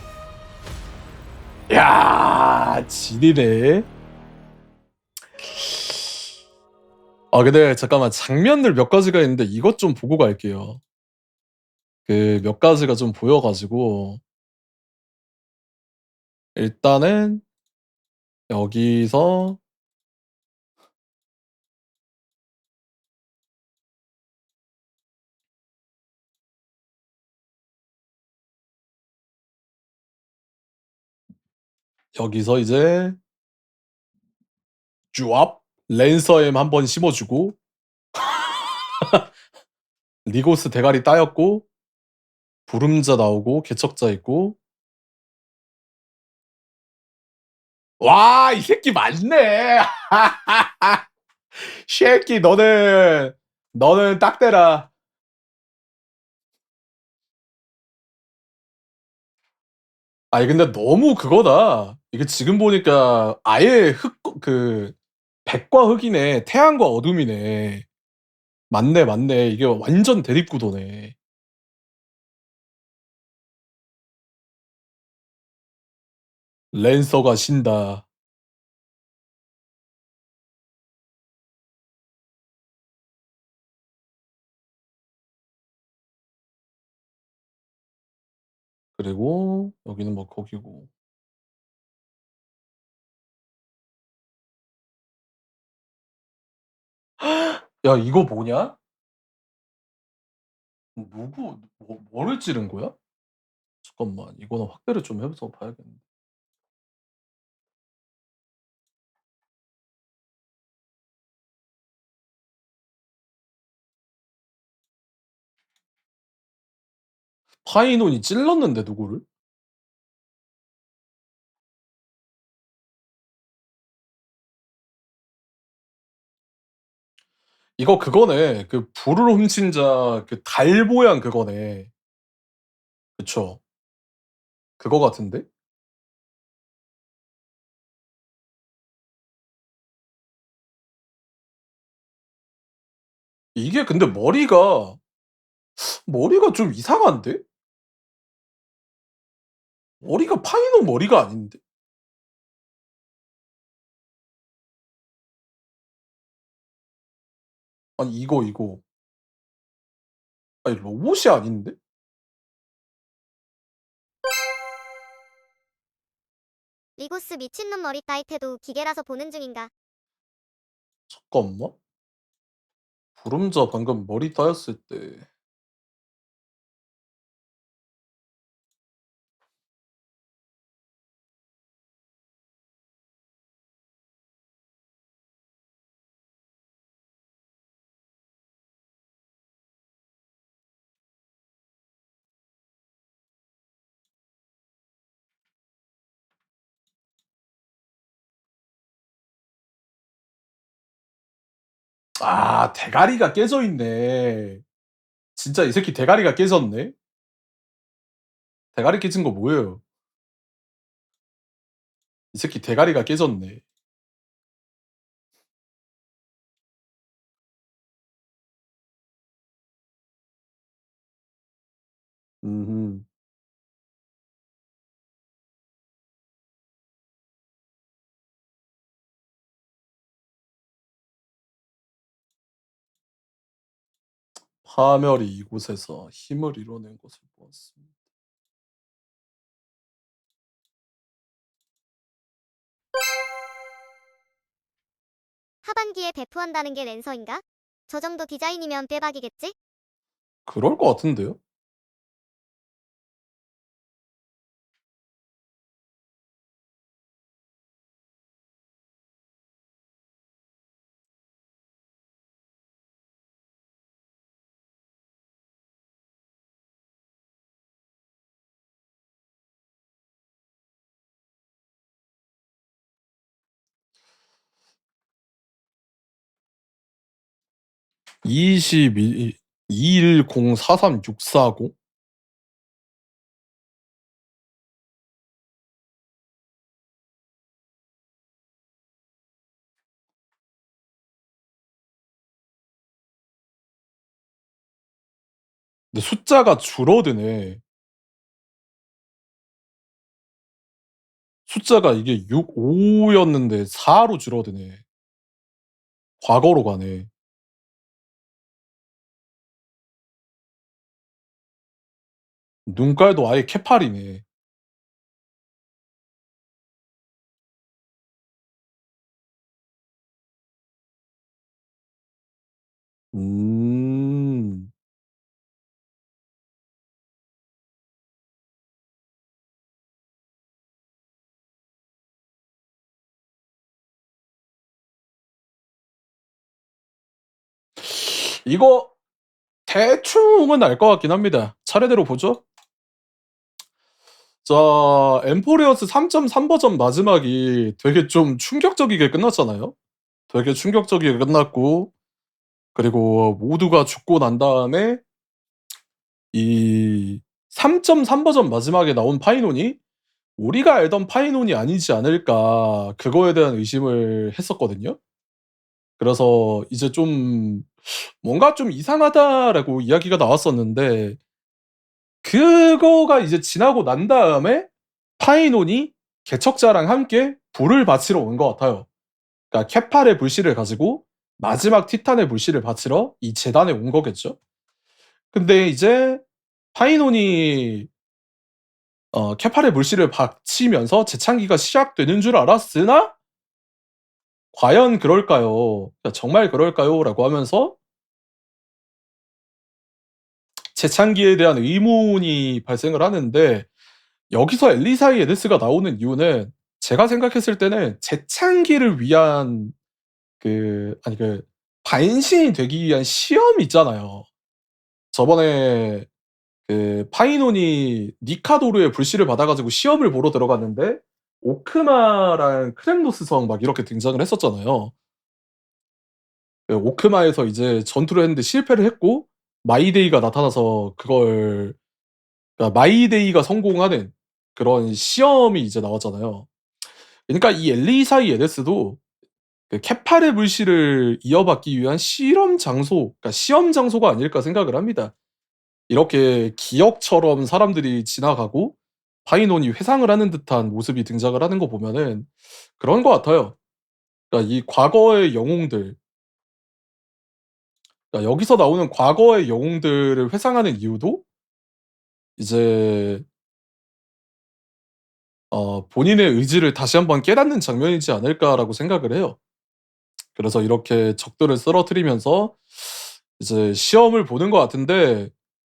야, 지리네. 아, 근데 잠깐만, 장면들 몇 가지가 있는데 이것 좀 보고 갈게요. 그 몇 가지가 좀 보여가지고 일단은 여기서 여기서 이제 쭈압 랜서엠 한번 심어주고 리고스 대가리 따였고 부름자 나오고 개척자 있고. 와, 이 새끼 맞네. 새끼 너는 딱 대라. 아니 근데 너무 그거다. 이게 지금 보니까 아예 그 백과 흑이네. 태양과 어둠이네. 맞네, 맞네. 이게 완전 대립구도네. 랜서가 신다. 그리고 여기는 뭐 거기고. 야, 이거 뭐냐? 뭐를 찌른 거야? 잠깐만, 이거는 확대를 좀 해서 봐야겠네. 파이논이 찔렀는데 누구를? 이거 그거네. 그 불을 훔친 자 그 달 모양 그거네. 그쵸. 그거 같은데? 이게 근데 머리가 좀 이상한데? 머리가 파이논 머리가 아닌데? 아니 이거. 아니 로봇이 아닌데? 리고스 미친놈 머리 따위태도 기계라서 보는 중인가? 잠깐만. 부름자 방금 머리 따였을 때 아, 대가리가 깨져 있네. 진짜 이 새끼 대가리가 깨졌네. 대가리 깨진 거 뭐예요? 이 새끼 대가리가 깨졌네. 음. 파멸이 이곳에서 힘을 이뤄낸 것을 보았습니다. 하반기에 배포한다는 게 랜서인가? 저 정도 디자인이면 빼박이겠지? 그럴 것 같은데요?2 210-43640? 근데 숫자가 줄어드네. 숫자가 이게 6, 5였는데 4로 줄어드네. 과거로 가네. 눈깔도 아예 캐팔이네. 음. 이거 대충은 알 것 같긴 합니다. 차례대로 보죠. 자, 엠포리어스 3.3 버전 마지막이 되게 좀 충격적이게 끝났잖아요. 되게 충격적이게 끝났고, 그리고 모두가 죽고 난 다음에 이 3.3 버전 마지막에 나온 파이논이 우리가 알던 파이논이 아니지 않을까, 그거에 대한 의심을 했었거든요. 그래서 이제 좀 뭔가 좀 이상하다라고 이야기가 나왔었는데, 그거가 이제 지나고 난 다음에 파이논이 개척자랑 함께 불을 바치러 온 것 같아요. 그러니까 케팔의 불씨를 가지고 마지막 티탄의 불씨를 바치러 이 재단에 온 거겠죠. 근데 이제 파이논이 케팔의 불씨를 바치면서 재창기가 시작되는 줄 알았으나 과연 그럴까요? 그러니까 정말 그럴까요? 라고 하면서 재창기에 대한 의문이 발생을 하는데, 여기서 엘리사이 에데스가 나오는 이유는 제가 생각했을 때는 재창기를 위한 반신이 되기 위한 시험이 있잖아요. 저번에 파이논이 니카도르의 불씨를 받아가지고 시험을 보러 들어갔는데 오크마랑 크렘노스 성 막 이렇게 등장을 했었잖아요. 오크마에서 이제 전투를 했는데 실패를 했고 마이데이가 나타나서 그러니까 마이데이가 성공하는 그런 시험이 이제 나왔잖아요. 그러니까 이 엘리사이 에데스도 케팔의 불씨를 이어받기 위한 실험 장소, 그러니까 시험 장소가 아닐까 생각을 합니다. 이렇게 기억처럼 사람들이 지나가고 파이논이 회상을 하는 듯한 모습이 등장을 하는 거 보면은 그런 것 같아요. 그러니까 이 과거의 영웅들, 그러니까 여기서 나오는 과거의 영웅들을 회상하는 이유도 이제 본인의 의지를 다시 한번 깨닫는 장면이지 않을까라고 생각을 해요. 그래서 이렇게 적들을 쓰러뜨리면서 이제 시험을 보는 것 같은데,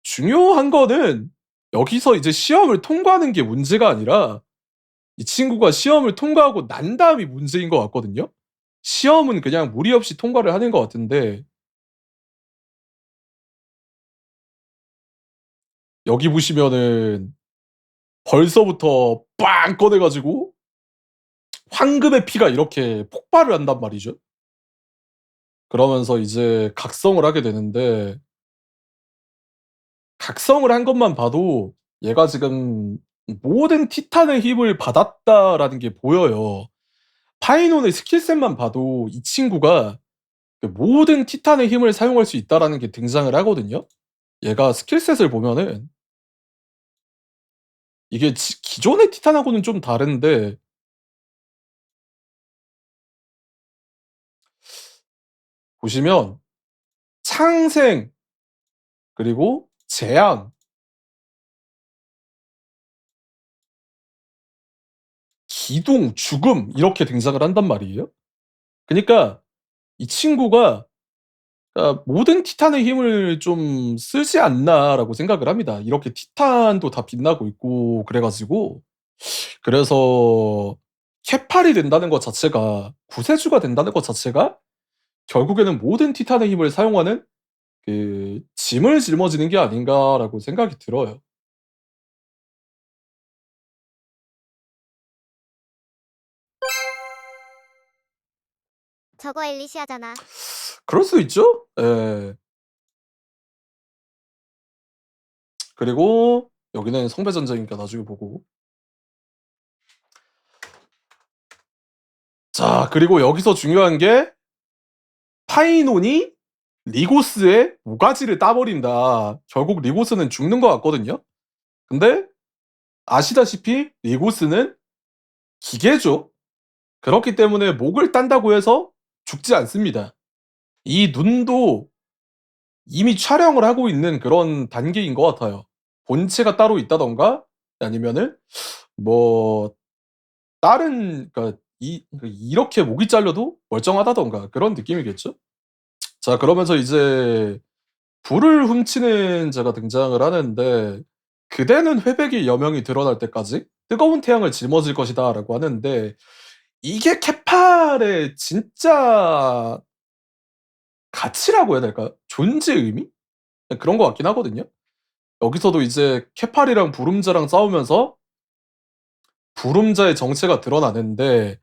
중요한 거는 여기서 이제 시험을 통과하는 게 문제가 아니라 이 친구가 시험을 통과하고 난 다음이 문제인 것 같거든요. 시험은 그냥 무리 없이 통과를 하는 것 같은데, 여기 보시면은 벌써부터 빵 꺼내 가지고 황금의 피가 이렇게 폭발을 한단 말이죠. 그러면서 이제 각성을 하게 되는데 각성을 한 것만 봐도 얘가 지금 모든 티탄의 힘을 받았다라는 게 보여요. 파이논의 스킬셋만 봐도 이 친구가 그 모든 티탄의 힘을 사용할 수 있다라는 게 등장을 하거든요. 얘가 스킬셋을 보면은 이게 기존의 티탄하고는 좀 다른데 보시면 창생 그리고 재앙 기둥, 죽음 이렇게 등장을 한단 말이에요. 그니까 이 친구가 모든 티탄의 힘을 좀 쓰지 않나라고 생각을 합니다. 이렇게 티탄도 다 빛나고 있고 그래 가지고 그래서 캐팔이 된다는 것 자체가 구세주가 된다는 것 자체가 결국에는 모든 티탄의 힘을 사용하는 그 짐을 짊어지는 게 아닌가라고 생각이 들어요. 저거 엘리시아잖아. 그럴 수 있죠. 예. 그리고 여기는 성배 전쟁이니까 나중에 보고. 자, 그리고 여기서 중요한 게 파이논이 리고스의 모가지를 따버린다. 결국 리고스는 죽는 것 같거든요. 근데 아시다시피 리고스는 기계죠. 그렇기 때문에 목을 딴다고 해서 죽지 않습니다. 이 눈도 이미 촬영을 하고 있는 그런 단계인 것 같아요. 본체가 따로 있다던가 아니면은 뭐 다른 그러니까 이렇게 목이 잘려도 멀쩡하다던가 그런 느낌이겠죠. 자, 그러면서 이제 불을 훔치는 자가 등장을 하는데 그대는 회백의 여명이 드러날 때까지 뜨거운 태양을 짊어질 것이다라고 하는데 이게 케팔의 진짜 가치라고 해야 될까요? 존재 의미? 그런 것 같긴 하거든요. 여기서도 이제 케팔이랑 부름자랑 싸우면서 부름자의 정체가 드러나는데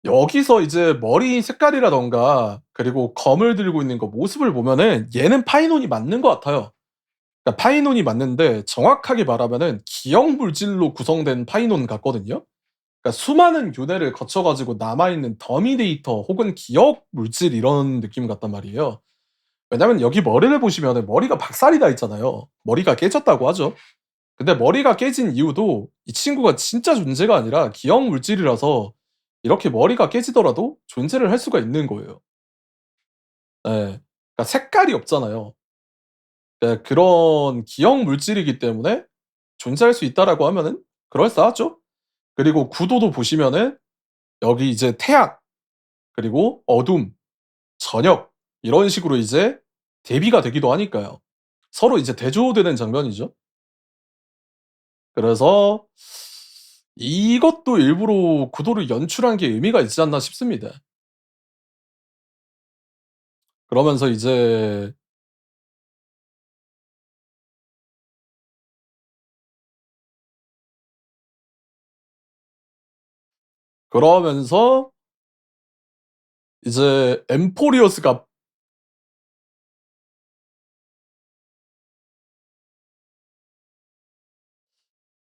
여기서 이제 머리 색깔이라던가 그리고 검을 들고 있는 거 모습을 보면은 얘는 파이논이 맞는 것 같아요. 그러니까 파이논이 맞는데 정확하게 말하면은 기억 물질로 구성된 파이논 같거든요. 그러니까 수많은 교대를 거쳐가지고 남아있는 더미 데이터 혹은 기억 물질 이런 느낌 같단 말이에요. 왜냐면 여기 머리를 보시면은 머리가 박살이 나 있잖아요. 머리가 깨졌다고 하죠. 근데 머리가 깨진 이유도 이 친구가 진짜 존재가 아니라 기억 물질이라서 이렇게 머리가 깨지더라도 존재를 할 수가 있는 거예요. 예. 그러니까 색깔이 없잖아요. 예, 그런 기억 물질이기 때문에 존재할 수 있다라고 하면은 그럴싸하죠. 그리고 구도도 보시면은 여기 이제 태양, 그리고 어둠, 저녁 이런 식으로 이제 대비가 되기도 하니까요. 서로 이제 대조되는 장면이죠. 그래서 이것도 일부러 구도를 연출한 게 의미가 있지 않나 싶습니다. 그러면서 이제 그러면서 이제 엠포리어스가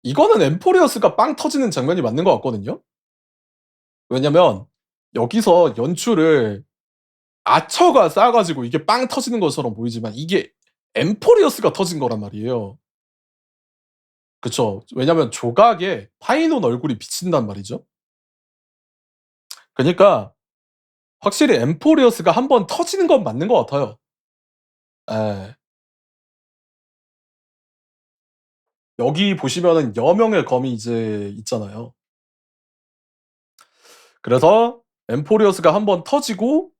이거는 엠포리어스가 빵 터지는 장면이 맞는 것 같거든요. 왜냐면 여기서 연출을 아처가 쌓아가지고 이게 빵 터지는 것처럼 보이지만 이게 엠포리어스가 터진 거란 말이에요. 그쵸. 왜냐면 조각에 파이논 얼굴이 비친단 말이죠. 그니까 확실히 엠포리어스가 한번 터지는 건 맞는 것 같아요. 예. 여기 보시면은 여명의 검이 이제 있잖아요. 그래서 엠포리어스가 한번 터지고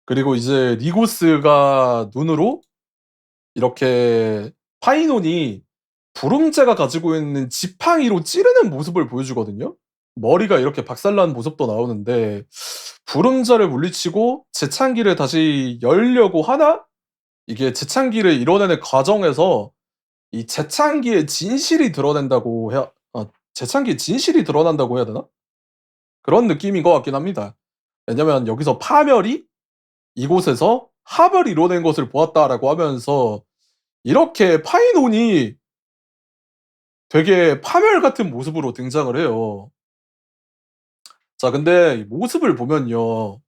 그리고 이제 리고스가 눈으로 이렇게 파이논이 부름제가 가지고 있는 지팡이로 찌르는 모습을 보여주거든요. 머리가 이렇게 박살난 모습도 나오는데 부름자를 물리치고 재창기를 다시 열려고 하나 이게 재창기를 이뤄내는 과정에서 이 재창기의 진실이 드러낸다고 해야 재창기의 진실이 드러난다고 해야 되나? 그런 느낌인 것 같긴 합니다. 왜냐면 여기서 파멸이 이곳에서 합을 이뤄낸 것을 보았다라고 하면서 이렇게 파이논이 되게 파멸 같은 모습으로 등장을 해요. 자, 근데 이 모습을 보면요.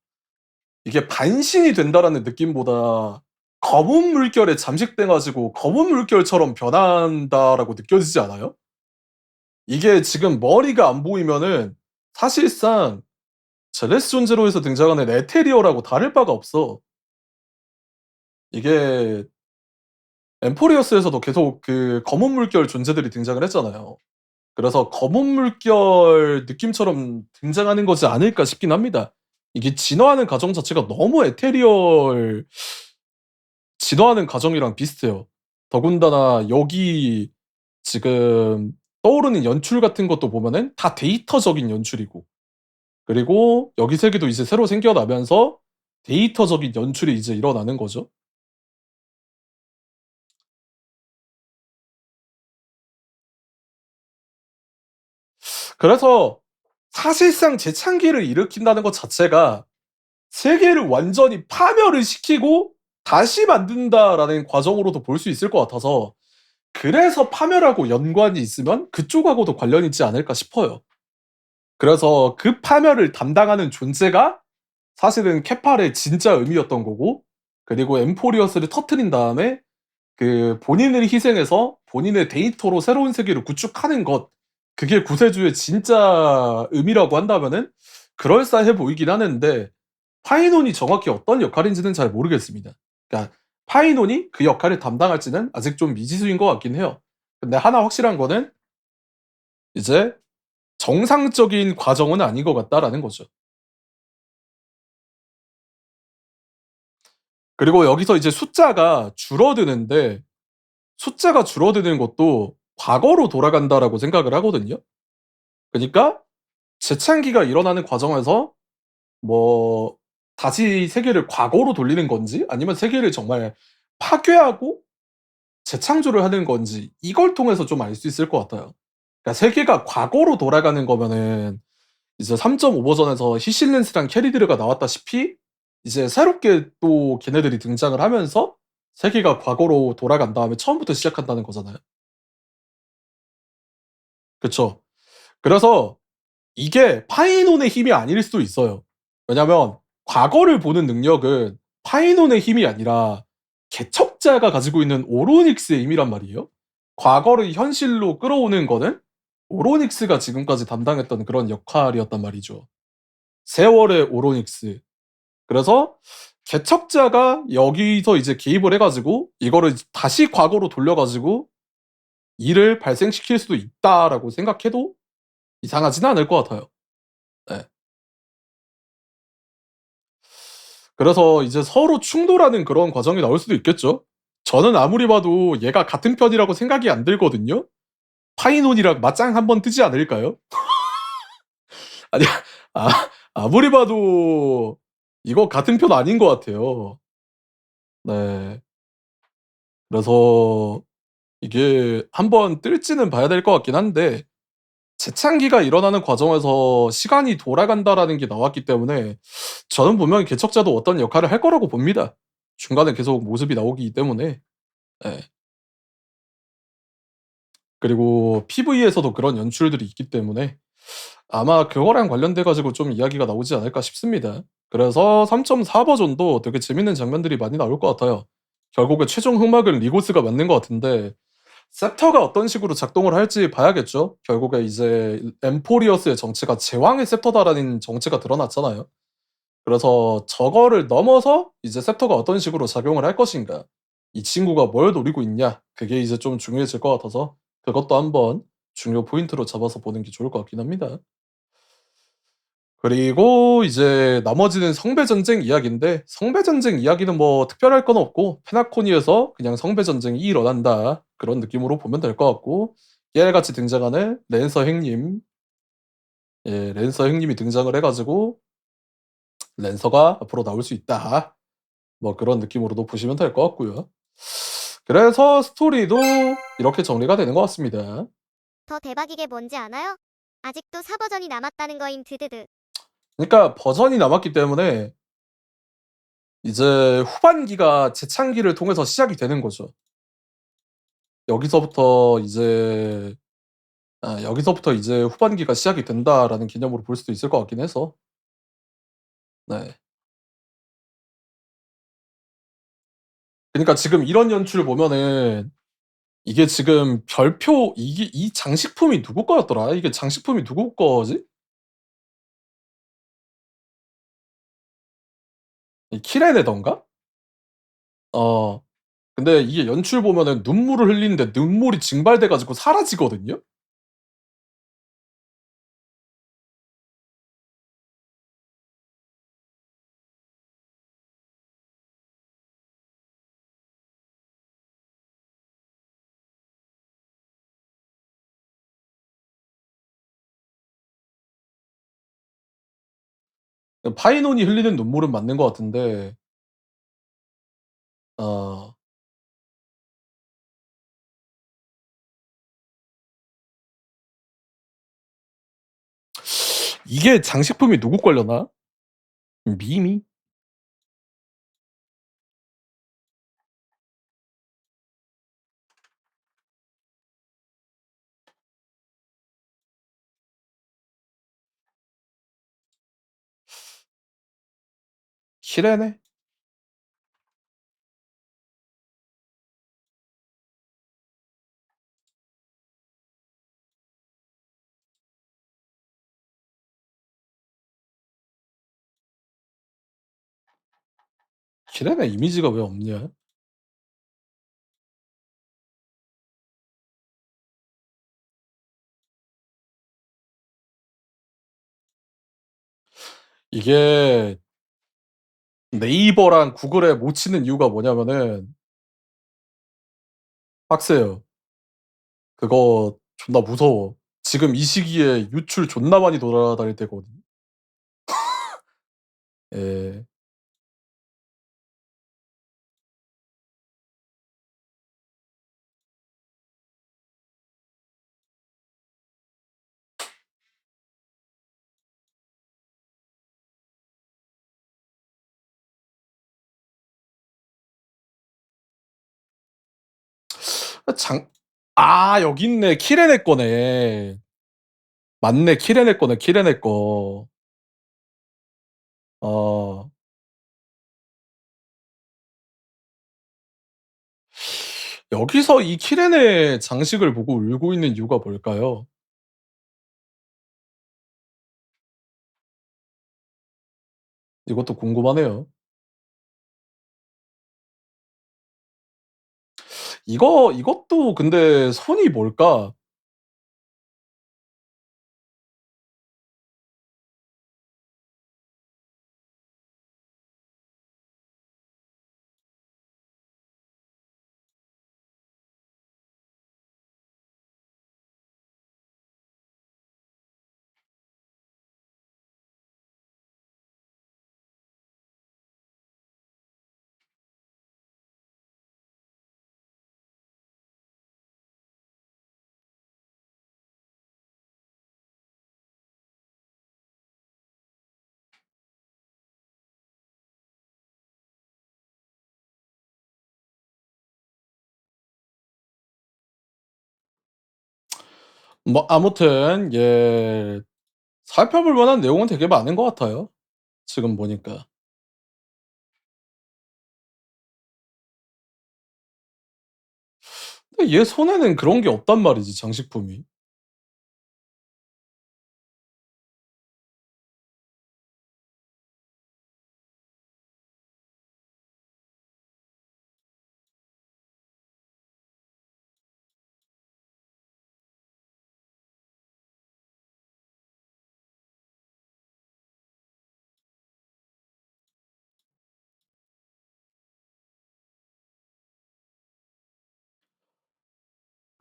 이게 반신이 된다라는 느낌보다 검은 물결에 잠식돼가지고 검은 물결처럼 변한다라고 느껴지지 않아요? 이게 지금 머리가 안 보이면은 사실상 젤레스 존제로에서 등장하는 에테리어라고 다를 바가 없어. 이게 엠포리어스에서도 계속 그 검은 물결 존재들이 등장을 했잖아요. 그래서 검은 물결 느낌처럼 등장하는 거지 않을까 싶긴 합니다. 이게 진화하는 과정 자체가 너무 에테리얼 진화하는 과정이랑 비슷해요. 더군다나 여기 지금 떠오르는 연출 같은 것도 보면은 다 데이터적인 연출이고, 그리고 여기 세계도 이제 새로 생겨나면서 데이터적인 연출이 이제 일어나는 거죠. 그래서 사실상 재창기를 일으킨다는 것 자체가 세계를 완전히 파멸을 시키고 다시 만든다라는 과정으로도 볼 수 있을 것 같아서, 그래서 파멸하고 연관이 있으면 그쪽하고도 관련이 있지 않을까 싶어요. 그래서 그 파멸을 담당하는 존재가 사실은 케팔의 진짜 의미였던 거고, 그리고 엠포리어스를 터트린 다음에 그 본인을 희생해서 본인의 데이터로 새로운 세계를 구축하는 것, 그게 구세주의 진짜 의미라고 한다면은 그럴싸해 보이긴 하는데, 파이논이 정확히 어떤 역할인지는 잘 모르겠습니다. 그러니까 파이논이 그 역할을 담당할지는 아직 좀 미지수인 것 같긴 해요. 근데 하나 확실한 거는 이제 정상적인 과정은 아닌 것 같다라는 거죠. 그리고 여기서 이제 숫자가 줄어드는데, 숫자가 줄어드는 것도 과거로 돌아간다라고 생각을 하거든요. 그러니까 재창기가 일어나는 과정에서 뭐 다시 세계를 과거로 돌리는 건지 아니면 세계를 정말 파괴하고 재창조를 하는 건지, 이걸 통해서 좀 알 수 있을 것 같아요. 그러니까 세계가 과거로 돌아가는 거면은 이제 3.5 버전에서 히실렌스랑 캐리드르가 나왔다시피 이제 새롭게 또 걔네들이 등장을 하면서 세계가 과거로 돌아간 다음에 처음부터 시작한다는 거잖아요. 그쵸? 그래서 이게 파이논의 힘이 아닐 수도 있어요. 왜냐면 과거를 보는 능력은 파이논의 힘이 아니라 개척자가 가지고 있는 오로닉스의 힘이란 말이에요. 과거를 현실로 끌어오는 거는 오로닉스가 지금까지 담당했던 그런 역할이었단 말이죠. 세월의 오로닉스. 그래서 개척자가 여기서 이제 개입을 해가지고 이거를 다시 과거로 돌려가지고 일을 발생시킬 수도 있다라고 생각해도 이상하지는 않을 것 같아요. 네. 그래서 이제 서로 충돌하는 그런 과정이 나올 수도 있겠죠. 저는 아무리 봐도 얘가 같은 편이라고 생각이 안 들거든요. 파이논이랑 맞짱 한번 뜨지 않을까요? 아니, 아, 아무리 봐도 이거 같은 편 아닌 것 같아요. 네. 그래서 이게 한번 뜰지는 봐야 될 것 같긴 한데, 재창기가 일어나는 과정에서 시간이 돌아간다라는 게 나왔기 때문에 저는 분명히 개척자도 어떤 역할을 할 거라고 봅니다. 중간에 계속 모습이 나오기 때문에. 예. 그리고 PV에서도 그런 연출들이 있기 때문에 아마 그거랑 관련돼 가지고 좀 이야기가 나오지 않을까 싶습니다. 그래서 3.4 버전도 되게 재밌는 장면들이 많이 나올 것 같아요. 결국에 최종 흑막은 리고스가 맞는 것 같은데, 셉터가 어떤 식으로 작동을 할지 봐야겠죠. 결국에 이제 엠포리어스의 정체가 제왕의 셉터다라는 정체가 드러났잖아요. 그래서 저거를 넘어서 이제 셉터가 어떤 식으로 작용을 할 것인가, 이 친구가 뭘 노리고 있냐, 그게 이제 좀 중요해질 것 같아서 그것도 한번 중요 포인트로 잡아서 보는 게 좋을 것 같긴 합니다. 그리고 이제 나머지는 성배 전쟁 이야기인데, 성배 전쟁 이야기는 뭐 특별할 건 없고 페나코니에서 그냥 성배 전쟁이 일어난다, 그런 느낌으로 보면 될 것 같고, 깨알같이 등장하는 랜서 행님, 예, 랜서 행님이 등장을 해가지고 랜서가 앞으로 나올 수 있다, 뭐 그런 느낌으로도 보시면 될 것 같고요. 그래서 스토리도 이렇게 정리가 되는 것 같습니다. 더 대박이게 뭔지 아나요? 아직도 4버전이 남았다는 거임 드드드. 그러니까 버전이 남았기 때문에 이제 후반기가 재창기를 통해서 시작이 되는 거죠. 여기서부터 이제 여기서부터 이제 후반기가 시작이 된다라는 개념으로 볼 수도 있을 것 같긴 해서. 네. 그러니까 지금 이런 연출 보면은 이게 지금 별표 이게 이 장식품이 누구 거였더라? 이게 장식품이 누구 거지? 이 키레네던가? 어. 근데 이게 연출 보면은 눈물을 흘리는데 눈물이 증발돼 가지고 사라지거든요? 파이논이 흘리는 눈물은 맞는 것 같은데 어. 이게 장식품이 누구 거려나? 미미? 키레네? 키레네 이미지가 왜 없냐? 이게 네이버랑 구글에 못 치는 이유가 뭐냐면은 빡세요. 그거 존나 무서워. 지금 이 시기에 유출 존나 많이 돌아다닐 때거든. 예. 장 여기 있네. 키레네 거네. 맞네. 키레네 거네. 키레네 거. 어. 여기서 이 키레네 장식을 보고 울고 있는 이유가 뭘까요? 이것도 궁금하네요. 이것도 근데 손이 뭘까? 뭐 아무튼 예. 살펴볼 만한 내용은 되게 많은 것 같아요. 지금 보니까. 근데 얘 손에는 그런 게 없단 말이지, 장식품이.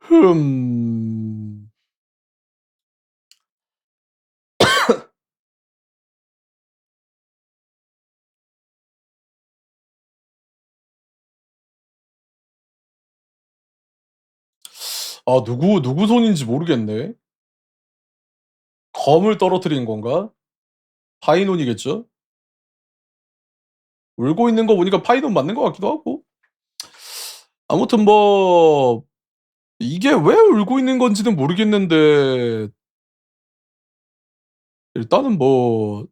흠. 아, 누구 손인지 모르겠네. 검을 떨어뜨린 건가? 파이논이겠죠? 울고 있는 거 보니까 파이논 맞는 것 같기도 하고. 아무튼 뭐 이게 왜 울고 있는 건지는 모르겠는데 일단은 뭐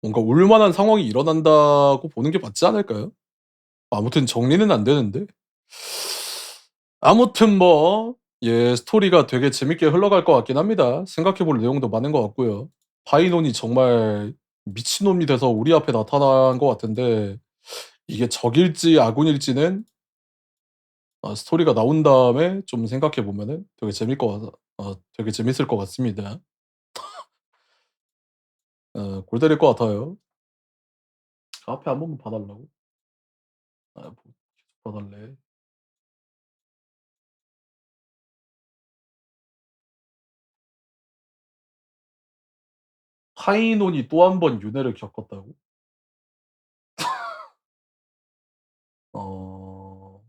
뭔가 울 만한 상황이 일어난다고 보는 게 맞지 않을까요? 아무튼 정리는 안 되는데. 아무튼 뭐 스토리가 되게 재밌게 흘러갈 것 같긴 합니다. 생각해 볼 내용도 많은 것 같고요. 파이논이 정말 미친놈이 돼서 우리 앞에 나타난 것 같은데 이게 적일지 아군일지는 스토리가 나온 다음에 좀 생각해 보면은 되게 재밌을 것 같습니다. 골 때릴 것 같아요. 앞에 한 번만 봐 달라고? 뭐 계속 봐 달래. 파이논이 또 한 번 윤회를 겪었다고? 어.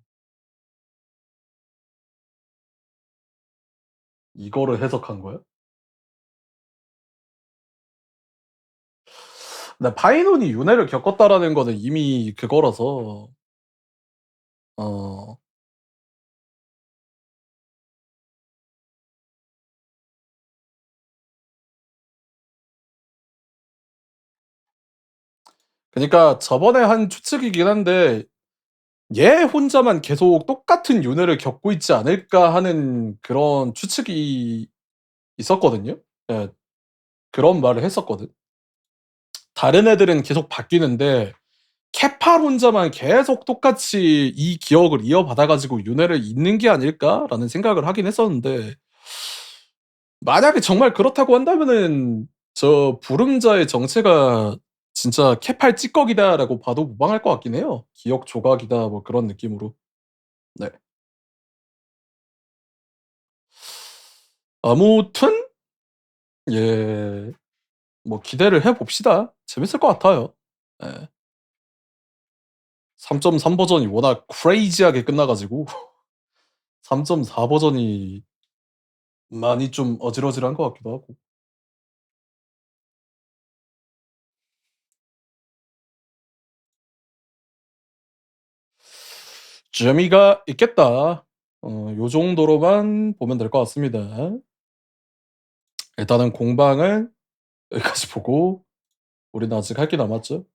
이거를 해석한 거야? 근데 파이논이 윤회를 겪었다라는 거는 이미 그거라서 어. 그니까 저번에 한 추측이긴 한데 '얘 혼자만 계속 똑같은 윤회를 겪고 있지 않을까.' 하는 그런 추측이 있었거든요. 예. 그런 말을 했었거든. 다른 애들은 계속 바뀌는데 케팔 혼자만 계속 똑같이 이 기억을 이어받아 가지고 윤회를 잇는 게 아닐까라는 생각을 하긴 했었는데 만약에 정말 그렇다고 한다면은 저 불음자의 정체가 진짜 케팔 찌꺼기다라고 봐도 무방할 것 같긴 해요. 기억 조각이다 뭐 그런 느낌으로. 네. 아무튼 뭐 기대를 해 봅시다. 재밌을 것 같아요. 예. 3.3 버전이 워낙 크레이지하게 끝나 가지고 3.4 버전이 많이 좀 어질어질한 것 같기도 하고. 재미가 있겠다. 요 정도로만 보면 될 것 같습니다. 일단은 공방은 여기까지 보고 우리는 아직 할 게 남았죠.